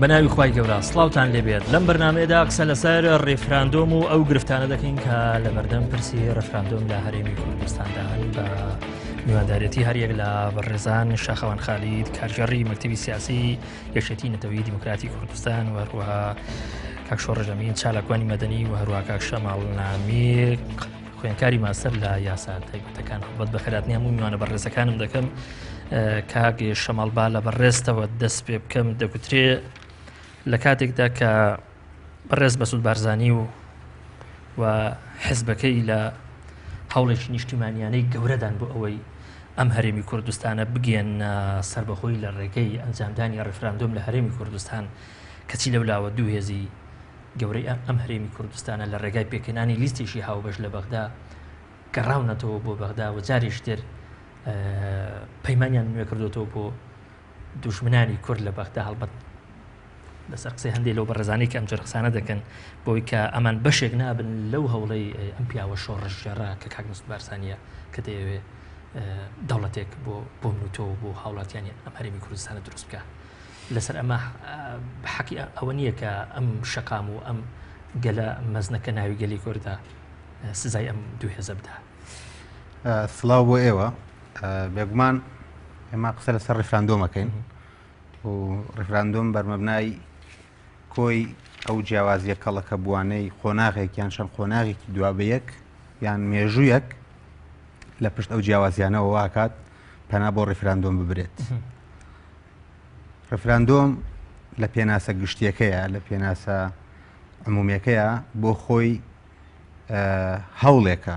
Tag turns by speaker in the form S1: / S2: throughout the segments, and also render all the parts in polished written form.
S1: بەناوی خوای گەورە سڵاوتان لێبێت لەم بەرنامەیەدا قسە لەسەر ڕێفراندۆم و ئەو گرفتانە دەکەین کە لە بەردەم پرسی ڕێفراندۆم لە هەرێمی کوردستاندا هەن بە میواندارەتی هەریەک لە بەڕێزان شاخەوان خالید کارژێڕی مەکتەبی سیاسی یەکێتی نەتەوەیی دیموکراتی کوردستان و هەروەها کاک شۆڕ ژەمین چالاکوانی مەدەنی و هەروەها کاک شەماڵ نامی خوێندکاری ماستەر لە یاسا تایبەتەکان خۆبەت بەخێراتنی هەموو میوانە بەڕێزەکانم دەکەم کاک شەماڵبا لە بەڕێستەوە دەست پێ بکەم دەگوترێ لە کاتێکدا کە بەڕێز مەسعود بارزانی و حیزبەکەی لە هەوڵێکی نیشتیمانیانەی گەورەدان بۆ ئەوەی ئەم هەرێمی کوردستانە بگێن سربەخۆی لە ڕێگەی ئەنجامدانی ڕێفراندۆم لە هەرێمی کوردستان کەچی لەولاوە دوو هێزی گەورەی ئەم هەرێمی کوردستانە لە ڕێگای پێکەنانی لیستێکی هاوبەش لە بەغدا گەڕاونەتەوە بۆ بەغدا و جارێش تر پەیمانیان نوێ کردوتەوە بۆ دوژمنانی کورد لە بەغدا هەڵبەت لەسەر قسەی هەندێک لەو بەڕێزانەی کە ئەم جۆرە قسانە دەکەن بۆی کە ئەمان بەشێک نابن لەو هەوڵەی ئەم پیاوە شۆڕژێڕا کە کاک مەسعود بارزانیە کە دەیەوێت دەوڵەتێک بۆ منوتەوە بۆ هاوڵاتیانی ئەم هەرێمی کوردستانە دروست بکە لەسەر ئەمە حەقی ئەوە نییە کە ئەم شەقام و ئەم گەلە مەزنەکە ناوی گەلی کوردە سزای ئەم دوو هێزە بدە.
S2: سڵاو بۆ ئێوە بێگومان ئێمە قسە لەسەر ڕێفراندۆمەکەین و ڕێفراندۆم بەرمەبنای کۆی ئەو جیاوازیە کەڵەکە بوانەی خۆناغێک یان چەند خۆناغێکی دوابەیەک یان مێژوویەک لە پشت ئەو جیاوازیانەوە واکات پەنا بۆ ڕێفراندۆم ببرێت. ڕێفراندۆم لە پێناسە گشتیەکەیە لە پێناسە عمومیەکەیە بۆ خۆی هەوڵێکە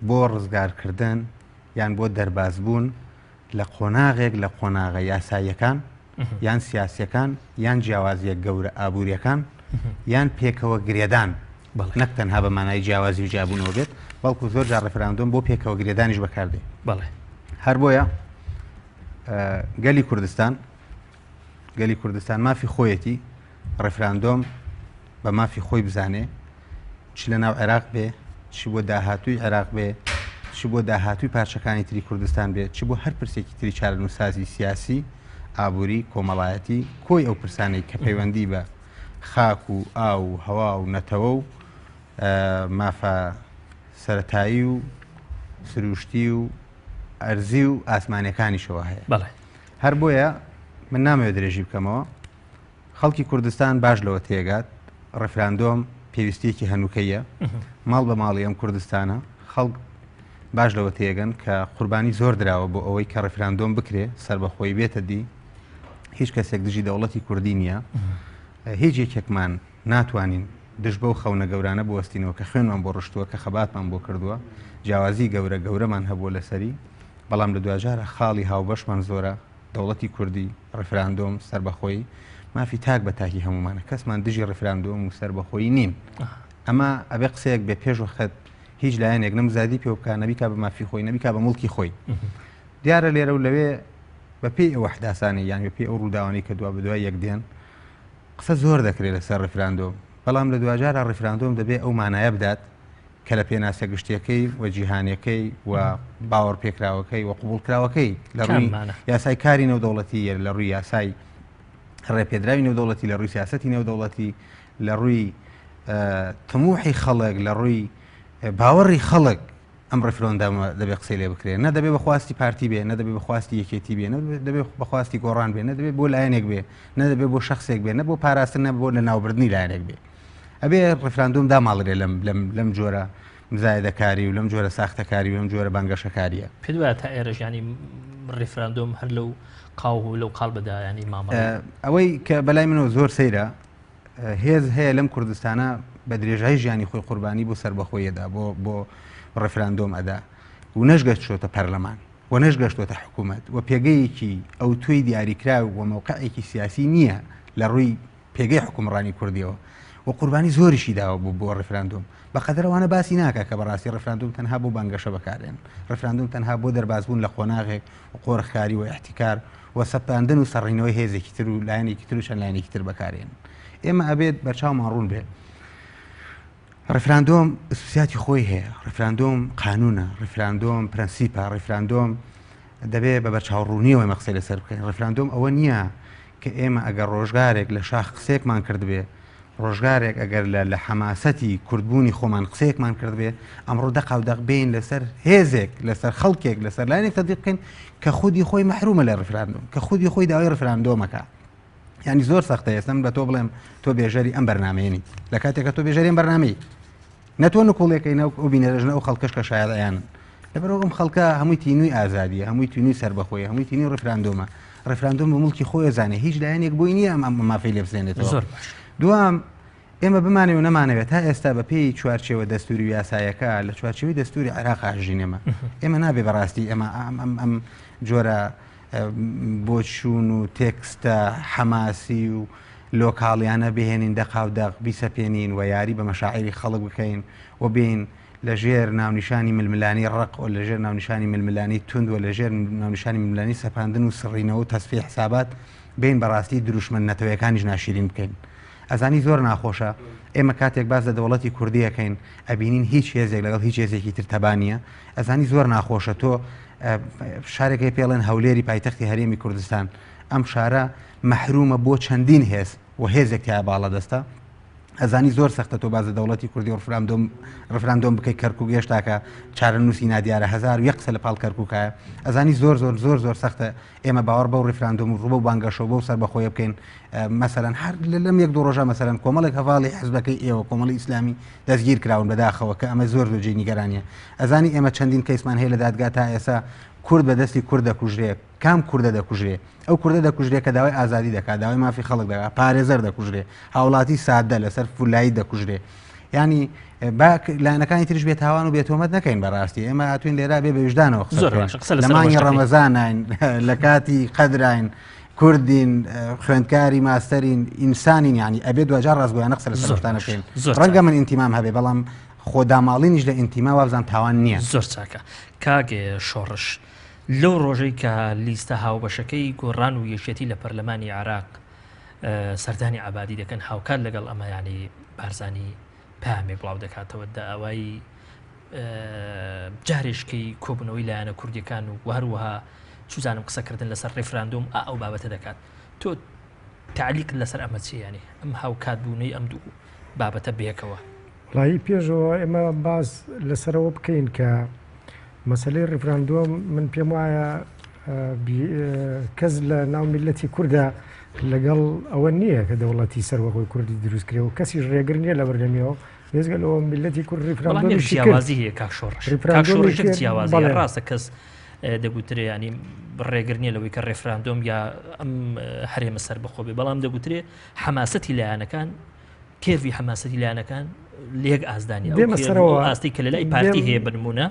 S2: بۆ ڕزگارکردن یان بۆ دەربازبوون لە قۆناغێک لە قۆناغە یاساییەکان یان سیاسیەکان یان جیاوازیە گەورە ئابوووریەکان یان پێکەوە گرێدان نەک تەنها بە مانای جیاوازی و جیابوونەوە بێت بەڵکو زۆر جار ڕێفراندۆم بۆ پێکەوە گرێدانیش بەکاردێ. هەر بۆیە گەلی کوردستان مافی خۆیەتی ڕێفراندۆم بە مافی خۆی بزانێ چ لە ناو عێراق بێ چی بۆ داهاتووی عێراق بێ چی بۆ داهاتووی پارچەکانی تری کوردستان بێت چی بۆ هەر پرسێکی تری چارەنووسازی سیاسی ئابووری کۆمەڵایەتی کۆی ئەو پرسانەی کە پەیوەندی بە خاک و ئاو و هەوا و نەتەوە و مافە سەرەتایی و سروشتی و ئەرزی و ئاسمانەکانیشەوە هەیە. هەر بۆیە من نامەوێت درێژی بکەمەوە خەڵکی کوردستان باش لەوە تێگات ڕێفراندۆم پێویستیەکی هەنووکەیە ماڵ بە ماڵی ئەم کوردستانە خەڵک باش لەوە تێگەن کە قوربانی زۆر دراوە بۆ ئەوەی کە ڕێفراندۆم بکرێ سربەخۆی بێتە دی هیچ کەسێک دژی دەوڵەتی کوردی نییە هیچ یەکێکمان ناتوانین دش بەو خەونە گەورانە بوەستینەوە کە خوێنمان بۆ ڕشتووە کە خەباتمان بۆ کردووە جیاوازی گەورەمان هەبووە لەسەری بەڵام لە دوجارە خاڵی هاوبەشمان زۆرە دەوڵەتی کوردی ڕێفراندۆم سربەخۆی مافی تاک بە تاکی هەمومانە کەسمان دژی ڕێفراندۆم و سربەخۆی نین ئەمە ئەبێ قسەیەک بێ پێش وەخت هیچ لایەنێک نەمزادی پێ بکە نەبیکا بە مافی خۆی نەبیکا بە مڵکی خۆی دیارە لێرە و لەوێ بە پێی ئەوە حداسانی یان بە پێی ئەو ڕووداوانی کە دوا بەدوای یەک دێن قسە زۆر دەکرێت لەسەر ڕێفراندۆم بەڵام لە دوجارە ڕێفراندۆم دەبێ ئەو مانایە بدات کە لە پێناسە گشتیەکەی و جیهانیەکەی و باوەڕ پێکراوەکەی و قبولکراوەکەی لە ڕووی یاسای کاری نێودەوڵەتی لە ڕووی یاسای ڕێپێدراوی نێودەوڵەتی لە ڕووی سیاسەتی نێودەوڵەتی لە ڕووی تەموحی خەڵک لە ڕووی باوەڕی خەڵک ئەم ڕێفراندۆمە دەبێ قسەی لێ بکرێت نەدەبێ بەخواستی پارتی بێ نەدەبێ بەخواستی یەکێتی بێ دەبێ بەخواستی گۆڕان بێ نەدەبێت بۆ لایەنێک بێ نەدەبێ بۆ شخصێک بێ نە بۆ پاراستن نە بۆ لە ناوبردنی لایەنێک بێ ئەبێ ڕێفراندۆم داماڵرێ لەم جۆرە مزایدەکاری و لەم جۆرە ساختەکاری و لەم جۆرە بانگەشەکاریە
S1: پێ وایە تا ئێرەش ینی ڕێفراندۆم هەر لەو قاو و لەو قاڵ بەدا ینی مامەڵە
S2: ئەوەی کە بەلای منەوە زۆر سەیرە هێز هەیە لەم کوردستانە بە درێژایی ژیانی خۆی قوربانی بۆ سربەخۆیەدا بۆ ڕێفراندۆم ئەدا و نەشگەشتۆتە پەرلەمان و نەشگەشتۆتە حکوومەت و پێگەیەکی ئەو توی دیاریکراوی و مەوقعێکی سیاسی نییە لە ڕووی پێگەی حکومڕانی کوردیەوە و قوربانی زۆریشی داوە بۆ ڕێفراندۆم بەقەدرەوانە باسی ناکە کە بەڕاستی ڕێفراندۆم تەنها بۆ بانگەشە بەکارێن ڕێفراندۆم تەنها بۆ دەربازبوون لە خۆناغێک و قۆڕخکاری و احتیکار و سەپاندن و سەڕینەوەی هێزێکی تر و لایەنێکی تر و چەند لایەنێکی تر بەکارێن ئێمە ئەبێت بەرچاومان ڕوون بێت ڕێفراندۆم ئەسوسیاتی خۆی هەیە ڕێفراندۆم قانونە ڕێفراندۆم پرەنسیپە ڕێفراندۆم دەبێت بە بەرچاوڕوونیەوەی مەقسەی لەسەر بکەین ڕێفراندۆم ئەوە نییە کە ئێمە ئەگەر ڕۆژگارێک لە شاخ قسێکمان کرد بێ ڕۆژگارێک ئەگەر لە حەماسەتی کوردبوونی خۆمان قسەیەکمان کرد بێ ئەمڕۆ دەقاودەق بین لەسەر هێزێک لەسەر خەڵکێک لەسەر لایەنێک تەطبیق بکەین کە خودی خۆی مەحرومە لە ڕفراندۆم کە خودی خۆی داوای ڕفراندۆمەکە ینی زۆر سەختە ئێستم بە تۆ بڵێم تۆ بێژەری ئەم بەرنامەیەنی لە کاتێکە تۆ بێژەری ئەم بەرنامەی نەتۆ نکوڵێکەکەی ئەو بینەرژنە ئەو خەڵکەش کە شاید ئەیانن لەبەرەوە ئەم خەڵکە هەمووی تینووی ئازادیە هەمووی تینووی سەربەخۆی هەمووی تینووی ڕفراندۆمە ڕفراندۆم بە مڵکی خۆی زانێ هیچ لایەنێک بۆی نییە ئەم مافەی لێ بزێنێتەوە دوام ئێمە بمانێ و نەمانەوێت تا ئێستا بە پێی چوارچێوە دەستوری و یاسایەکە لە چوارچەوەی دەستوری عێراق ئاژینێمە ئێمە نابێ بەڕاستی ئێمە ئەم جۆرە بۆچوون و تێکستە حەماسی و لۆکاڵیانە بهێنین دەقاودەق بیسەپێنین و یاری بە مەشاعری خەڵک بکەین و بین لە ژێر ناونیشانی ململانی ڕق و لە ژێر ناونیشانی ململانی تند و لە ژێر ناونیشانی ململانی سەپاندن و سڕینەوە و تەسفی حسابات بین بەڕاستی دروشمن نەتەوەیەکانیش ناشرین بکەین ئەزانی زۆر ناخۆشە ئێمە کاتێک باز لە دەوڵەتی کوردیەکەین ئەبینین هیچ هێزێک لەگەڵ هیچ هێزێکی تر تەبانیە ئەزانی زۆر ناخۆشە تۆ شارێکی پێڵێن هەولێری پایتەختی هەرێمی کوردستان ئەم شارە مەحرومە بۆ چەندین هێز و هێزێک تیا باڵە دەستە ئەزانی زۆر سەختە تۆ باز لە دەوڵەتی کوردی و ڕفراندۆم بکەی کەرکووک گەشتاکە چارە نووسی نادیارە 1001 لە پاڵ کەرکووکایە ئەزانی زۆر سەختە ئێمە باوەڕ بە ڕفراندۆم و ڕوبە و بانگەشەوە بە و سەربەخۆیە بکەین مەسەرەن هەر لەم یەک دو ڕۆژە مەسەرەن کۆمەڵێک هەواڵی حزبەکەی ئێوە کۆمەڵی ئیسلامی دەستگیر کراون بەداخەوە کە ئەمە زۆر جێی نیگەرانیە ئەزانی ئێمە چەندین کەیسمان هەیە لە دادگا تا ئێستا کورد بەدەستی کورد دەکوژرێ کام کووردە دەکوژرێ ئەو کووردە دەکوژرێ کە داوای ئازادی دەکات داوای مافی خەڵک دەکات پارێزەر دەکوژرێ هاوڵاتی سادە لەسەر فولایی دەکوژرێ ینی لاەنەکانی تریش بێت تاوان و بێتۆمەت نەکەین بەڕاستی ئێمە هاتوین لێرا بێ بەوجدانەوە لە مانگی ڕەمەزانین لە کاتی قەدراین کوردین خوێندکاری ماستەرین ئینسانین ینی ئەبێ دوجار ڕازگۆیانە قسە لە سەرشتانەکەین ڕەنگە من ئینتیمام هەبێ بەڵام خۆداماڵینیش لە ئینتیما وابزان تاوان نییە
S1: زۆر چاکە کاگێ شۆڕش لەو ڕۆژەی کە لیستە هاوبەشەکەی گۆڕان و یەکێتی لە پەرلەمانی عراق سەردانی عەبادی دەکەن هاوکات لەگەڵ ئەمە ینی بارزانی پامێک بڵاو دەکاتەوە داوای جارێشکەی کۆبوونەوەی لایەنە کوردیەکان و هەروەها چوزانم قسەکردن لەسەر ڕێفراندۆم ئەو بابەتە دەکات تۆ تعلیق لەسەر ئەمە چی ینی ئەم هاوکات بوونەی ئەم دوو بابەتە بێکەوە
S3: وڵایی پێشەوە ئێمە باز لەسەرەوە بکەین کە مەسلەی ڕێفراندۆم من پێم وایە کەس لە ناو میلەتی کووردە لەگەڵ ئەوە نییە کە دەوڵەتی سەرەوەی کوردی دروستکرێ و کەسی ڕێگر نییە لە بەردەمیەوە بێزگەلەوە میلەتی کورد
S1: ڕێفراندۆمیشیوازی هەیە کاکشۆڕژیاوازی ڕاستە کەس دەگوترێ ینی ڕێگر نییە لەوەی کە ڕێفراندۆم یا ئەم هەرێمە سەر بەخۆ بێ بەڵام دەگوترێ حەماسەتی لایەنەکان کێوی حەماسەتی لایەنەکان لێک ئازدانی ئاستی کە لە لای پارتی هەیە بنمونە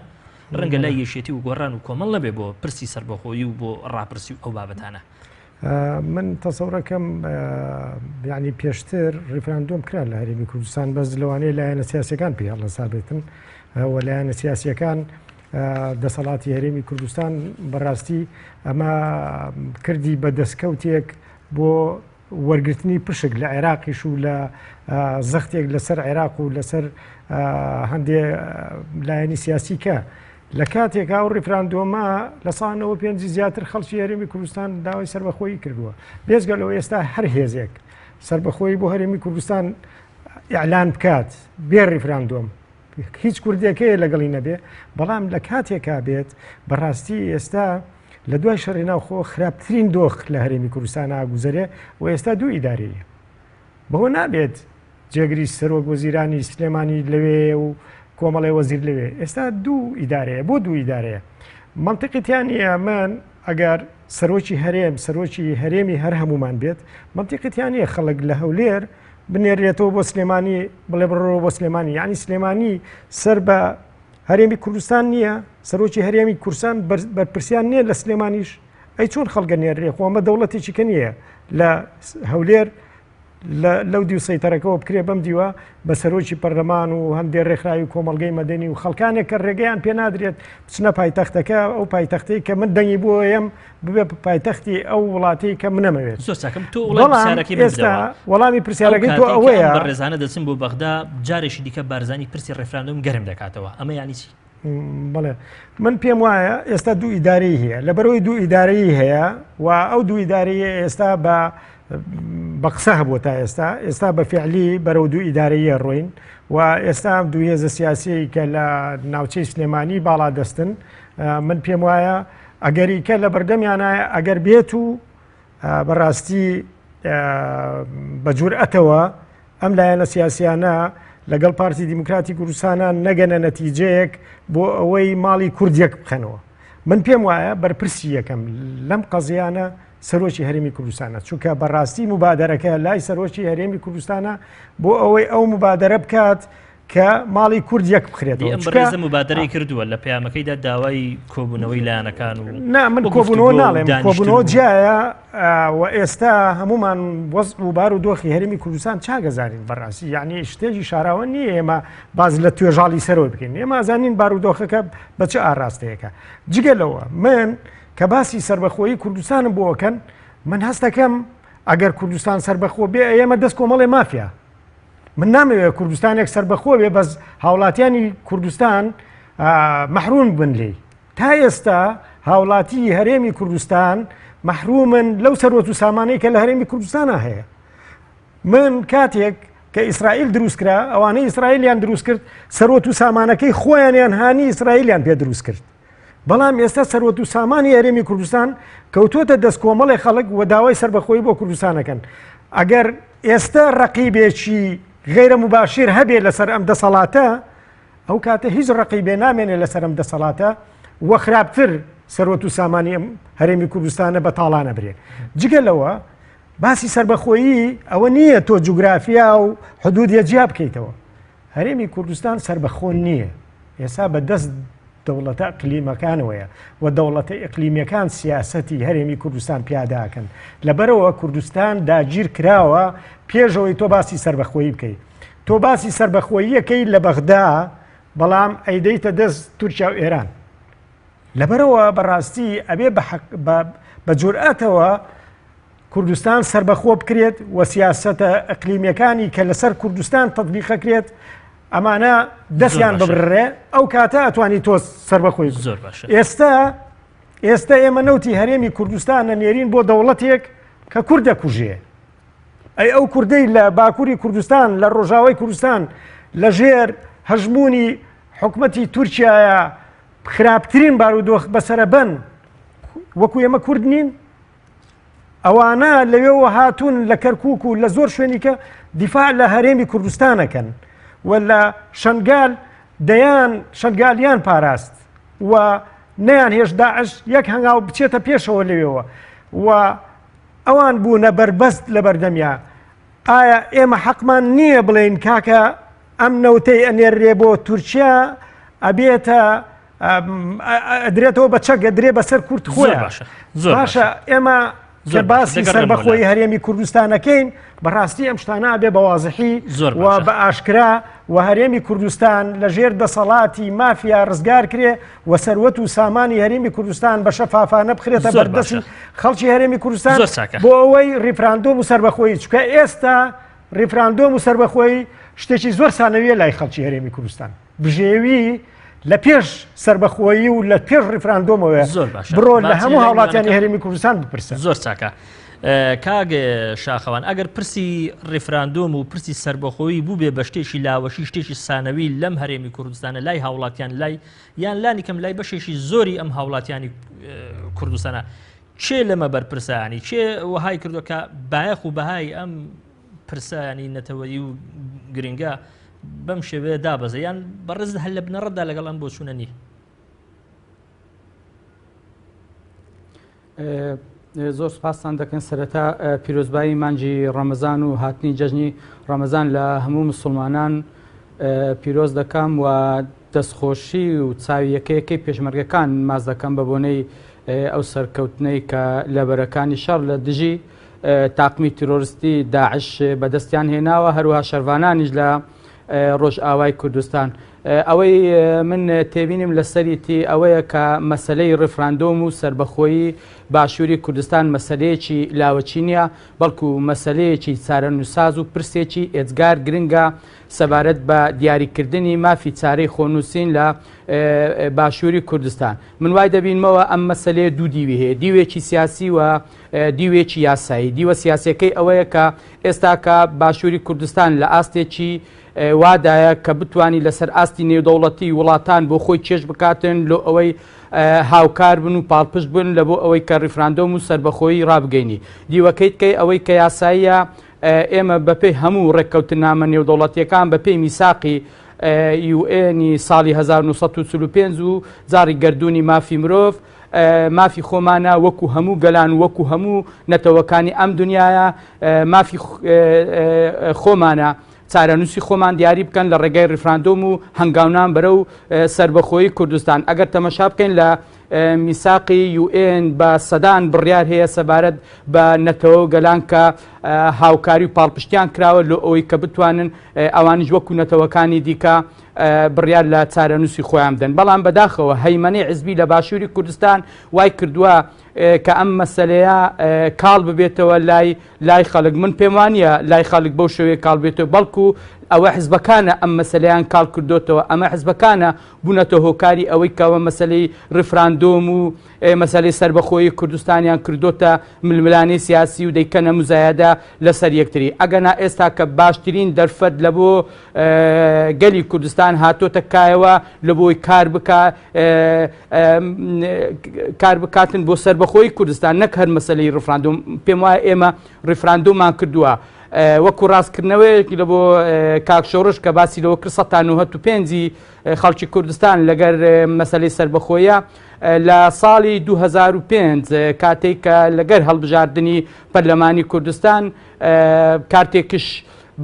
S1: ڕەنگە لای یەشێتی و گۆڕان و کۆمەڵ نەبێ بۆ پرسی سەربەخۆیی و بۆ ڕاپرسی و ئەو بابەتانە
S3: من تەسەورەکەم یعنی پێشتر ڕێفراندۆم کرا لە هەرێمی کوردستان بەس لەوانەیە لایەنە سیاسیەکان پێڵە سابێتن و لایەنە سیاسیەکان دەسەڵاتی هەرێمی کوردستان بەڕاستی ئەمە کردی بە دەستکەوتێک بۆ وەرگرتنی پشک لە عێراقیش و لە زەختێک لەسەر عێراق و لەسەر هەندێ لایەنی سیاسی کە لە کاتێکا و ڕێفراندۆمە لە ساڵەوە پێنجی زیاتر خەڵکی هەرێمی کوردستان داوای سەربەخۆیی کردووە بێزگەلەوە ئێستا هەر هێزێک سەربەخۆیی بۆ هەرێمی کوردستان ئیعلان بکات بێ ڕێفراندۆم هیچ کوردێکەیە لەگەڵی نەبێ بەڵام لە کاتێکا بێت بەڕاستی ئێستا لە دوای شەڕی ناوخۆ خراپترین دۆخ لە هەرێمی کوردستان ئاگوزەرێ و ئێستا دوو ئیدارەیە بەهۆ نابێت جێگری سەرۆک وەزیرانی سلێمانی لەوێ و کۆمەڵی وەزیر لەوێ ئێستا دوو ئیدارەیە بۆ دوو ئیدارەیە منتیقیتیانە من ئەگەر سەرۆکی هەرێم سەرۆکی هەرێمی هەر هەمومان بێت منتیقیتیانە خەڵک لە هەولێر بنێرێتەوە بۆ سلێمانی بڵێ بڕۆ بۆ سلێمانی یعنی سلێمانی سەر بە هەرێمی کوردستان نییە سەرۆکی هەرێمی کوردستان بەرپرسیان نییە لە سلێمانیش ئەی چۆن خەڵگە نێرێ خۆمە دەوڵەتێکی کە نییە لە هەولێر لەو دیو سەیتەرەکەەوە بکرێ بەم دیوە بە سەرۆکی پەرلەمان و هەندێک ڕێکخراوی و کۆمەلگەی مەدەنی و خەڵکانێک کە ڕێگەیان پێ نادرێت بچنە پایتەختەکە ئەو پایتەختەی کە من دەنگی بۆ ئەم ببێ پایتەختی ئەو وڵاتی کە منەمەوێت ئێستا وەڵامی پرسیارەکەی تۆ ئەوەیە
S1: ڕێزانە دەچن بۆ بەغدا جارێکی دیکە بارزانی پرسی ڕێفراندۆم گەرم دەکاتەوە ئەمە یانی چی
S3: بەڵێ من پێم وایە ئێستا دوو ئیداری هەیە لەبەرەوەی دوو ئیداری هەیە و ئەو دوو ئیداریە ئێستا بە قسە هەبوو تا ئێستا بە فعلی بەرەو دوو ئیداریە ڕۆین و ئێستا دوو هێزە سیاسی کە لە ناوچەی سلێمانی باڵا دەستن من پێم وایە ئەگەریکە لە بەردەمیانایە ئەگەر بێت و بەڕاستی بە جورئەتەوە ئەم لایەنە سیاسیانە لەگەڵ پارتی دیموکراتی کوردستانە نەگەنە نەتیجەیەک بۆ ئەوەی ماڵی کوردیەک بخەنەوە من پێم وایە بەرپرسی یەکەم لەم قەزیانە سەرۆکی هەرێمی کوردستانە چونکە بەڕاستی مبادرەکە لای سەرۆکی هەرێمی کوردستانە بۆ ئەوەی ئەو مبادرە بکات کە ماڵی کوردیەک بخرێتەوە
S1: بەڕێزە مبادرەی کردووە لە پەیامەکەیدا داوای کۆبوونەوەی لایەنەکان و
S3: من کۆبوونەوە ناڵێم کۆبوونەوە جایە و ئێستا هەمومان وەزع و بار و دۆخی هەرێمی کوردستان چاگەزانین بەڕاستی یعنی شتێکی شاراوە نییە ئێمە باز لە توێژاڵی سەرەوە بکەین ئێمە زانین بار و دۆخەکە بە چه ئاراستەیەەکە جگەلەوە من کە باسی سربەخۆیی کوردستانم بۆکەن من هەستەکەم ئەگەر کوردستان سربەخۆ بێ ئێمە دەست کۆمەڵی مافیا من نامەوێت کوردستانێک سربەخۆ بێ بەس هاوڵاتیانی کوردستان مەحروم بن لێ تا ئێستا هاوڵاتی هەرێمی کوردستان مەحرومن لەو سەرۆت و سامانەی کە لە هەرێمی کوردستانە هەیە من کاتێک کە ئیسرائیل دروستکرا ئەوانەی ئیسرائیلیان دروست کرد سەرۆت و سامانەکەی خۆیانیان هانی ئیسرائیلیان پێ دروست کرد بەڵام ئێستا سەرۆت و سامانی هەرێمی کوردستان کەوتۆتە دەست کۆمەڵی خەڵک و داوای سربەخۆیی بۆ کوردستانەکەن ئەگەر ئێستا ڕەقیبێکی غیرە مباشر هەبێ لەسەر ئەم دەسەڵاتە ئەو کاتە هیچ ڕەقیبێ نامێنێ لەسەر ئەم دەسەڵاتە وە خراپتر سەرۆت و سامانی هەرێمی کوردستانە بە تاڵانە برێ جگەلەوە باسی سربەخۆیی ئەوە نییە تۆ جوگرافیا و حدودیە جیا بکەیتەوە هەرێمی کوردستان سربەخۆ نییە ئێستا بە دەست دەوڵەتە ئەقلیمەکانەوەیە و دەوڵەتە ئەقلیمیەکان سیاسەتی هەرێمی کوردستان پیاداکەن لەبەرەوە کوردستان داگیر کراوە پێشەوەی تۆ باسی سربەخۆیی بکەیت تۆ باسی سربەخۆییەکەی لە بەغدا بەڵام ئەیدەیتە دەست تورکیا و ئێران لەبەرەوە بەڕاستی ئەبێ بە جورئەتەوە کوردستان سربەخۆ بکرێت و سیاسەتە ئەقلیمیەکانی کە لەسەر کوردستان تەطبیقەکرێت ئەمانە دەستیان ببڕێ ئەو کاتە ئەتوانی تۆ سربەخۆی
S1: زۆر باشە
S3: ئێستا ئێمە نەوتی هەرێمی کوردستانە نێرین بۆ دەوڵەتێک کە کورد دەکوژێ ئەی ئەو کوردەی لە باکووری کوردستان لە ڕۆژاوای کوردستان لە ژێر هەژمونی حکومەتی تورکیایە خراپترین بارودۆخ بەسەرەبەن وەکو ئێمە کورد نین ئەوانە لەوێەوە هاتوون لە کەرکووک و لە زۆر شوێنیکە دیفاع لە هەرێمی کوردستانەکەن ولا شنگال دەیان شنگالیان پاراست و نەیان هێش داعش یەک هەنگاو بچێتە پێشەوە لەوێەوە و ئەوان بوونە بەربەست لە بەردەمیا ئایا ئێمە حەقمان نییە بڵێن کاکە ئەم نەوتەی ئەنێڕێ بۆ تورکیا ئەبێتە ئەدرێتەوە بە چەک ئەدرێ بەسەر کورد خۆیان باشە ئێمە کە باسی سربەخۆیی هەرێمی کوردستانەکەین بەڕاستی ئەم شتانە بێ بە واضحی و بە ئاشکرا و هەرێمی کوردستان لە ژێر دەسەڵاتی مافیا ڕزگار کرێ و سەروەت و سامانی هەرێمی کوردستان بە شەفافانە بخرێتە بەردەستی خەڵکی هەرێمی کوردستان بۆ ئەوەی ڕیفراندۆم و سربەخۆیی چکە ئێستا ڕیفراندۆم و سربەخۆیی شتێکی زۆر سانەویە لای خەڵکی هەرێمی کوردستان بژێوی لە پێش سربەخۆیی و لە پێش ڕیفراندۆمەوە بڕۆ لە هەموو هاوڵاتیانی هەرێمی کوردستان بپرسە
S1: زۆر چاکە کاگ شاخەوان ئەگەر پرسی ڕیفراندۆم و پرسی سربەخۆیی بوو بێ بە شتێکی لاوەشی شتێکی سانەوی لەم هەرێمی کوردستانە لای هاوڵاتیان لای یان لانی کەم لای بەشێکی زۆری ئەم هاوڵاتیانی کوردستانە چێ لەمە بەرپرسانی چێ وهای کردو کە بایەخ و بەهای ئەم پرسانی نەتەوەیی و گرنگە بەم شێوەیە دابەزە یان بەڕێز هەل لە بنەڕەتدا لەگەڵ ئەم بۆ چوونە نی
S4: زۆر سپاسان دەکەن سەرەتا پیرۆزبایی مانجی ڕەمەزان و هاتنی جەژنی ڕەمەزان لە هەموو مسلمانان پیرۆز دەکەم و دەستخۆشی و چاویەکەیەکەی پێشمەرگەکان ماز دەکەم بە بۆنەی ئەو سەرکەوتنەی کە لەبەرەکانی شەڕ لە دژی تاقمی تیرۆریستی داعش بەدەستیان هێناوە هەروەها شەروانانیش لە ڕۆژئاوای کوردستان. ئەوەی من تێبینیم لەسەریتی ئەوەیە کە مەسلەی ڕفراندۆم و سربەخۆیی باشووری کوردستان مەسلەیەکی لاوەچی نیە، بەڵکو مەسلەیەکی چارەنووساز و پرسێکی ئێجگار گرنگە سەبارەت بە دیاریکردنی مافی چارەی خۆنووسین لە باشووری کوردستان. من وای دەبینمەوە ئەم مەسلەیە دوو دیوی هەیە، دیوێکی سیاسی و دیوێکی یاسایی. دیوە سیاسەکەی ئەوەیە کە ئێستا کە باشووری کوردستان لە ئاستێکی وادایە کە بتوانی لەسەر ئاستی نێودەوڵەتی وڵاتان بۆ خۆی چێژ بکاتن لۆ ئەوەی هاوکار بن و پاڵپشت بن لە بۆ ئەوەی کە ڕیفراندۆم و سربەخۆیی ڕابگەینی. دیوەکەیتکەی ئەوەی کە یاساییە ئێمە بەپێی هەموو ڕێککەوتنامە نێودەوڵەتیەکان بەپێی میساقی UN ساڵی 1945 و جاری گردوونی مافی مرۆڤ مافی خۆمانە وەکو هەموو گەلان وەکو هەموو نەتەوەکانی ئەم دنیاە مافی خۆمانە چارەنووسی خۆمان دیاری بکەن لە ڕێگەی ڕیفراندۆم و هەنگاونان بەرە و سربەخۆیی کوردستان. ئەگەر تەمەشا بکەین لە میساقی UN بە سەدان بڕیار هەیە سەبارەت بە نەتەوە گەلان کە هاوکاری و پاڵپشتیان کراوە لە ئەوەی کە بتوانن ئەوانیش وەکو نەتەوەکانی دیکە بڕیار لە چارەنووسی خۆیان بدەن. بەڵام بەداخەوە هەیمەنەی حیزبی لە باشووری کوردستان وای کردووە کە ئەم مەسەلەیە کاڵ ببێتەوە لای خەڵک. من پێم وانە لای خەڵک بەو شێوەیە کاڵ بێتەوە، بەڵکو ئەوە حیزبەکانە ئەم مەسەلەیان کاڵ کردوتەوە. ئەمە حیزبەکانە بوونەتە هۆکاری ئەوەی کەەوە مەسلەی ڕفراندۆم و مەسلەی سربەخۆیی کوردستانیان کردوتە ململانەی سیاسی و دەیکەنە مزایەدا لەسەر یەکتری. ئەگەنا ئێستا کە باشترین دەرفەت لە بۆ گەلی کوردستان هاتۆتە کایەوە لە بۆی کار بکاتن بۆ سربەخۆیی کوردستان، نەک هەر مەسلەی ڕفراندۆم. پێم وایە ئێمە ڕفراندۆمان کردووە وەکو ڕاستکردنەوەیەکی لە بۆ کاکشۆڕش کە باسی لەوە کرد 1995 خەڵکی کوردستان لەگەر مەسلەی سربەخۆیە لە ساڵی 2005 کاتێک کە لەگەر هەڵبژاردننی پەرلەمانی کوردستان کارتێکش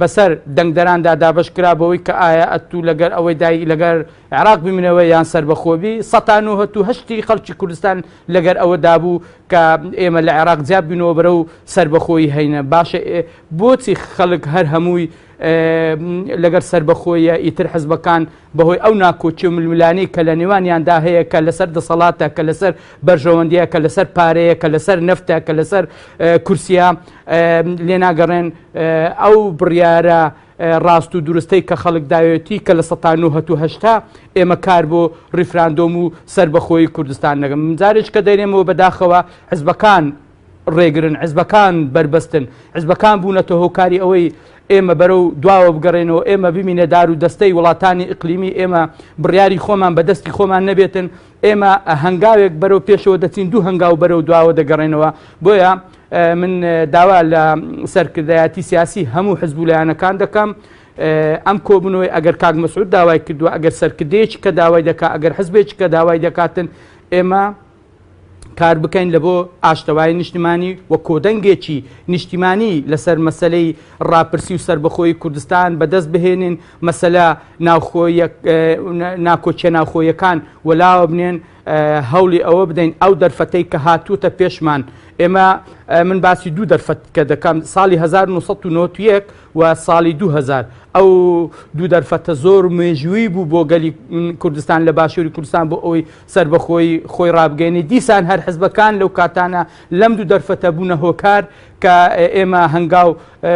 S4: بەسەر دەنگدەراندا دابش کرا بەوەی کە ئایا ئەتوو لەگەر ئەوەی دای لەگەر عێراق بمینەوە یان سربەخۆبی 1970 خەڵکی کوردستان لەگەر ئەوە دابوو کە ئێمە لە عێراق جیاب بینەوە بەرە و سربەخۆی هەینە. باشە بۆچی خەڵک هەر هەمووی لەگەر سربەخۆیە ئیتر حزبەکان بەهۆی ئەو ناکۆچی و ململانەی کە لە نێوانیاندا هەیە کە لەسەر دەسەڵاتە، کە لەسەر بەرژەوەندیە، کە لەسەر پارەیە، کە لەسەر نەفتە، کە لەسەر کورسیا لێ ناگەڕێن ئەو بڕیارە ڕاست و دروستەی کە خەڵک داوێتی کە لە 1970 ئێمە کار بۆ ڕیفراندۆم و سربەخۆیی کوردستان نەگەم. جارێک کە دەرێمەوە بەداخەوە حزبەکان ڕێگرن، حزبەکان بربەستن، حزبەکان بوونەتە هۆکاری ئەوەی ئێمە بەرەو دواوە بگەڕێنەوە، ئێمە ببینە دار و دەستەی وڵاتانی ئیقلیمی، ئێمە بڕیاری خۆمان بەدەستی خۆمان نەبێتن، ئێمە هەنگاوێک بەرەو پێشەوە دەچین، دوو هەنگاو بەرەو دواوە دەگەڕێنەوە. بۆیە من داوا لە سەرکردایەتی سیاسی هەموو حزبولایەنەکان دەکەم ئەم کۆبنەوەی ئەگەر کاک مەسعود داوای کردووە، ئەگەر سەرکردەیەکی کە داوای دەکات، ئەگەر حزبێکی کە داوای دەکاتن، ئێمە کار بکەین لە بۆ ئاشتەوایی نیشتیمانی و کۆدەنگێکی نیشتیمانی لەسەر مەسلەی ڕاپرسی و سربەخۆیی کوردستان بەدەست بهێنین، مەسەلە ناکۆچیە ناوخۆیەکان وەلاوە بنێن، هەوڵی ئەوە بدەین ئەو دەرفەتەی کە هاتووتە پێشمان. ئێمە من باسی دوو دەرفەت کە دەکەم، ساڵی 1991 و ساڵی 2000. ئەو دوو دەرفەتە زۆر مێژووی بوو بۆ گەلی کوردستان لە باشووری کوردستان بۆ ئەوی سربەخۆی خۆی ڕابگەینی. دیسان هەر حزبەکان لەو کاتانە لەم دوو دەرفەتە بوونە هۆکار کە ئێمە هەنگاو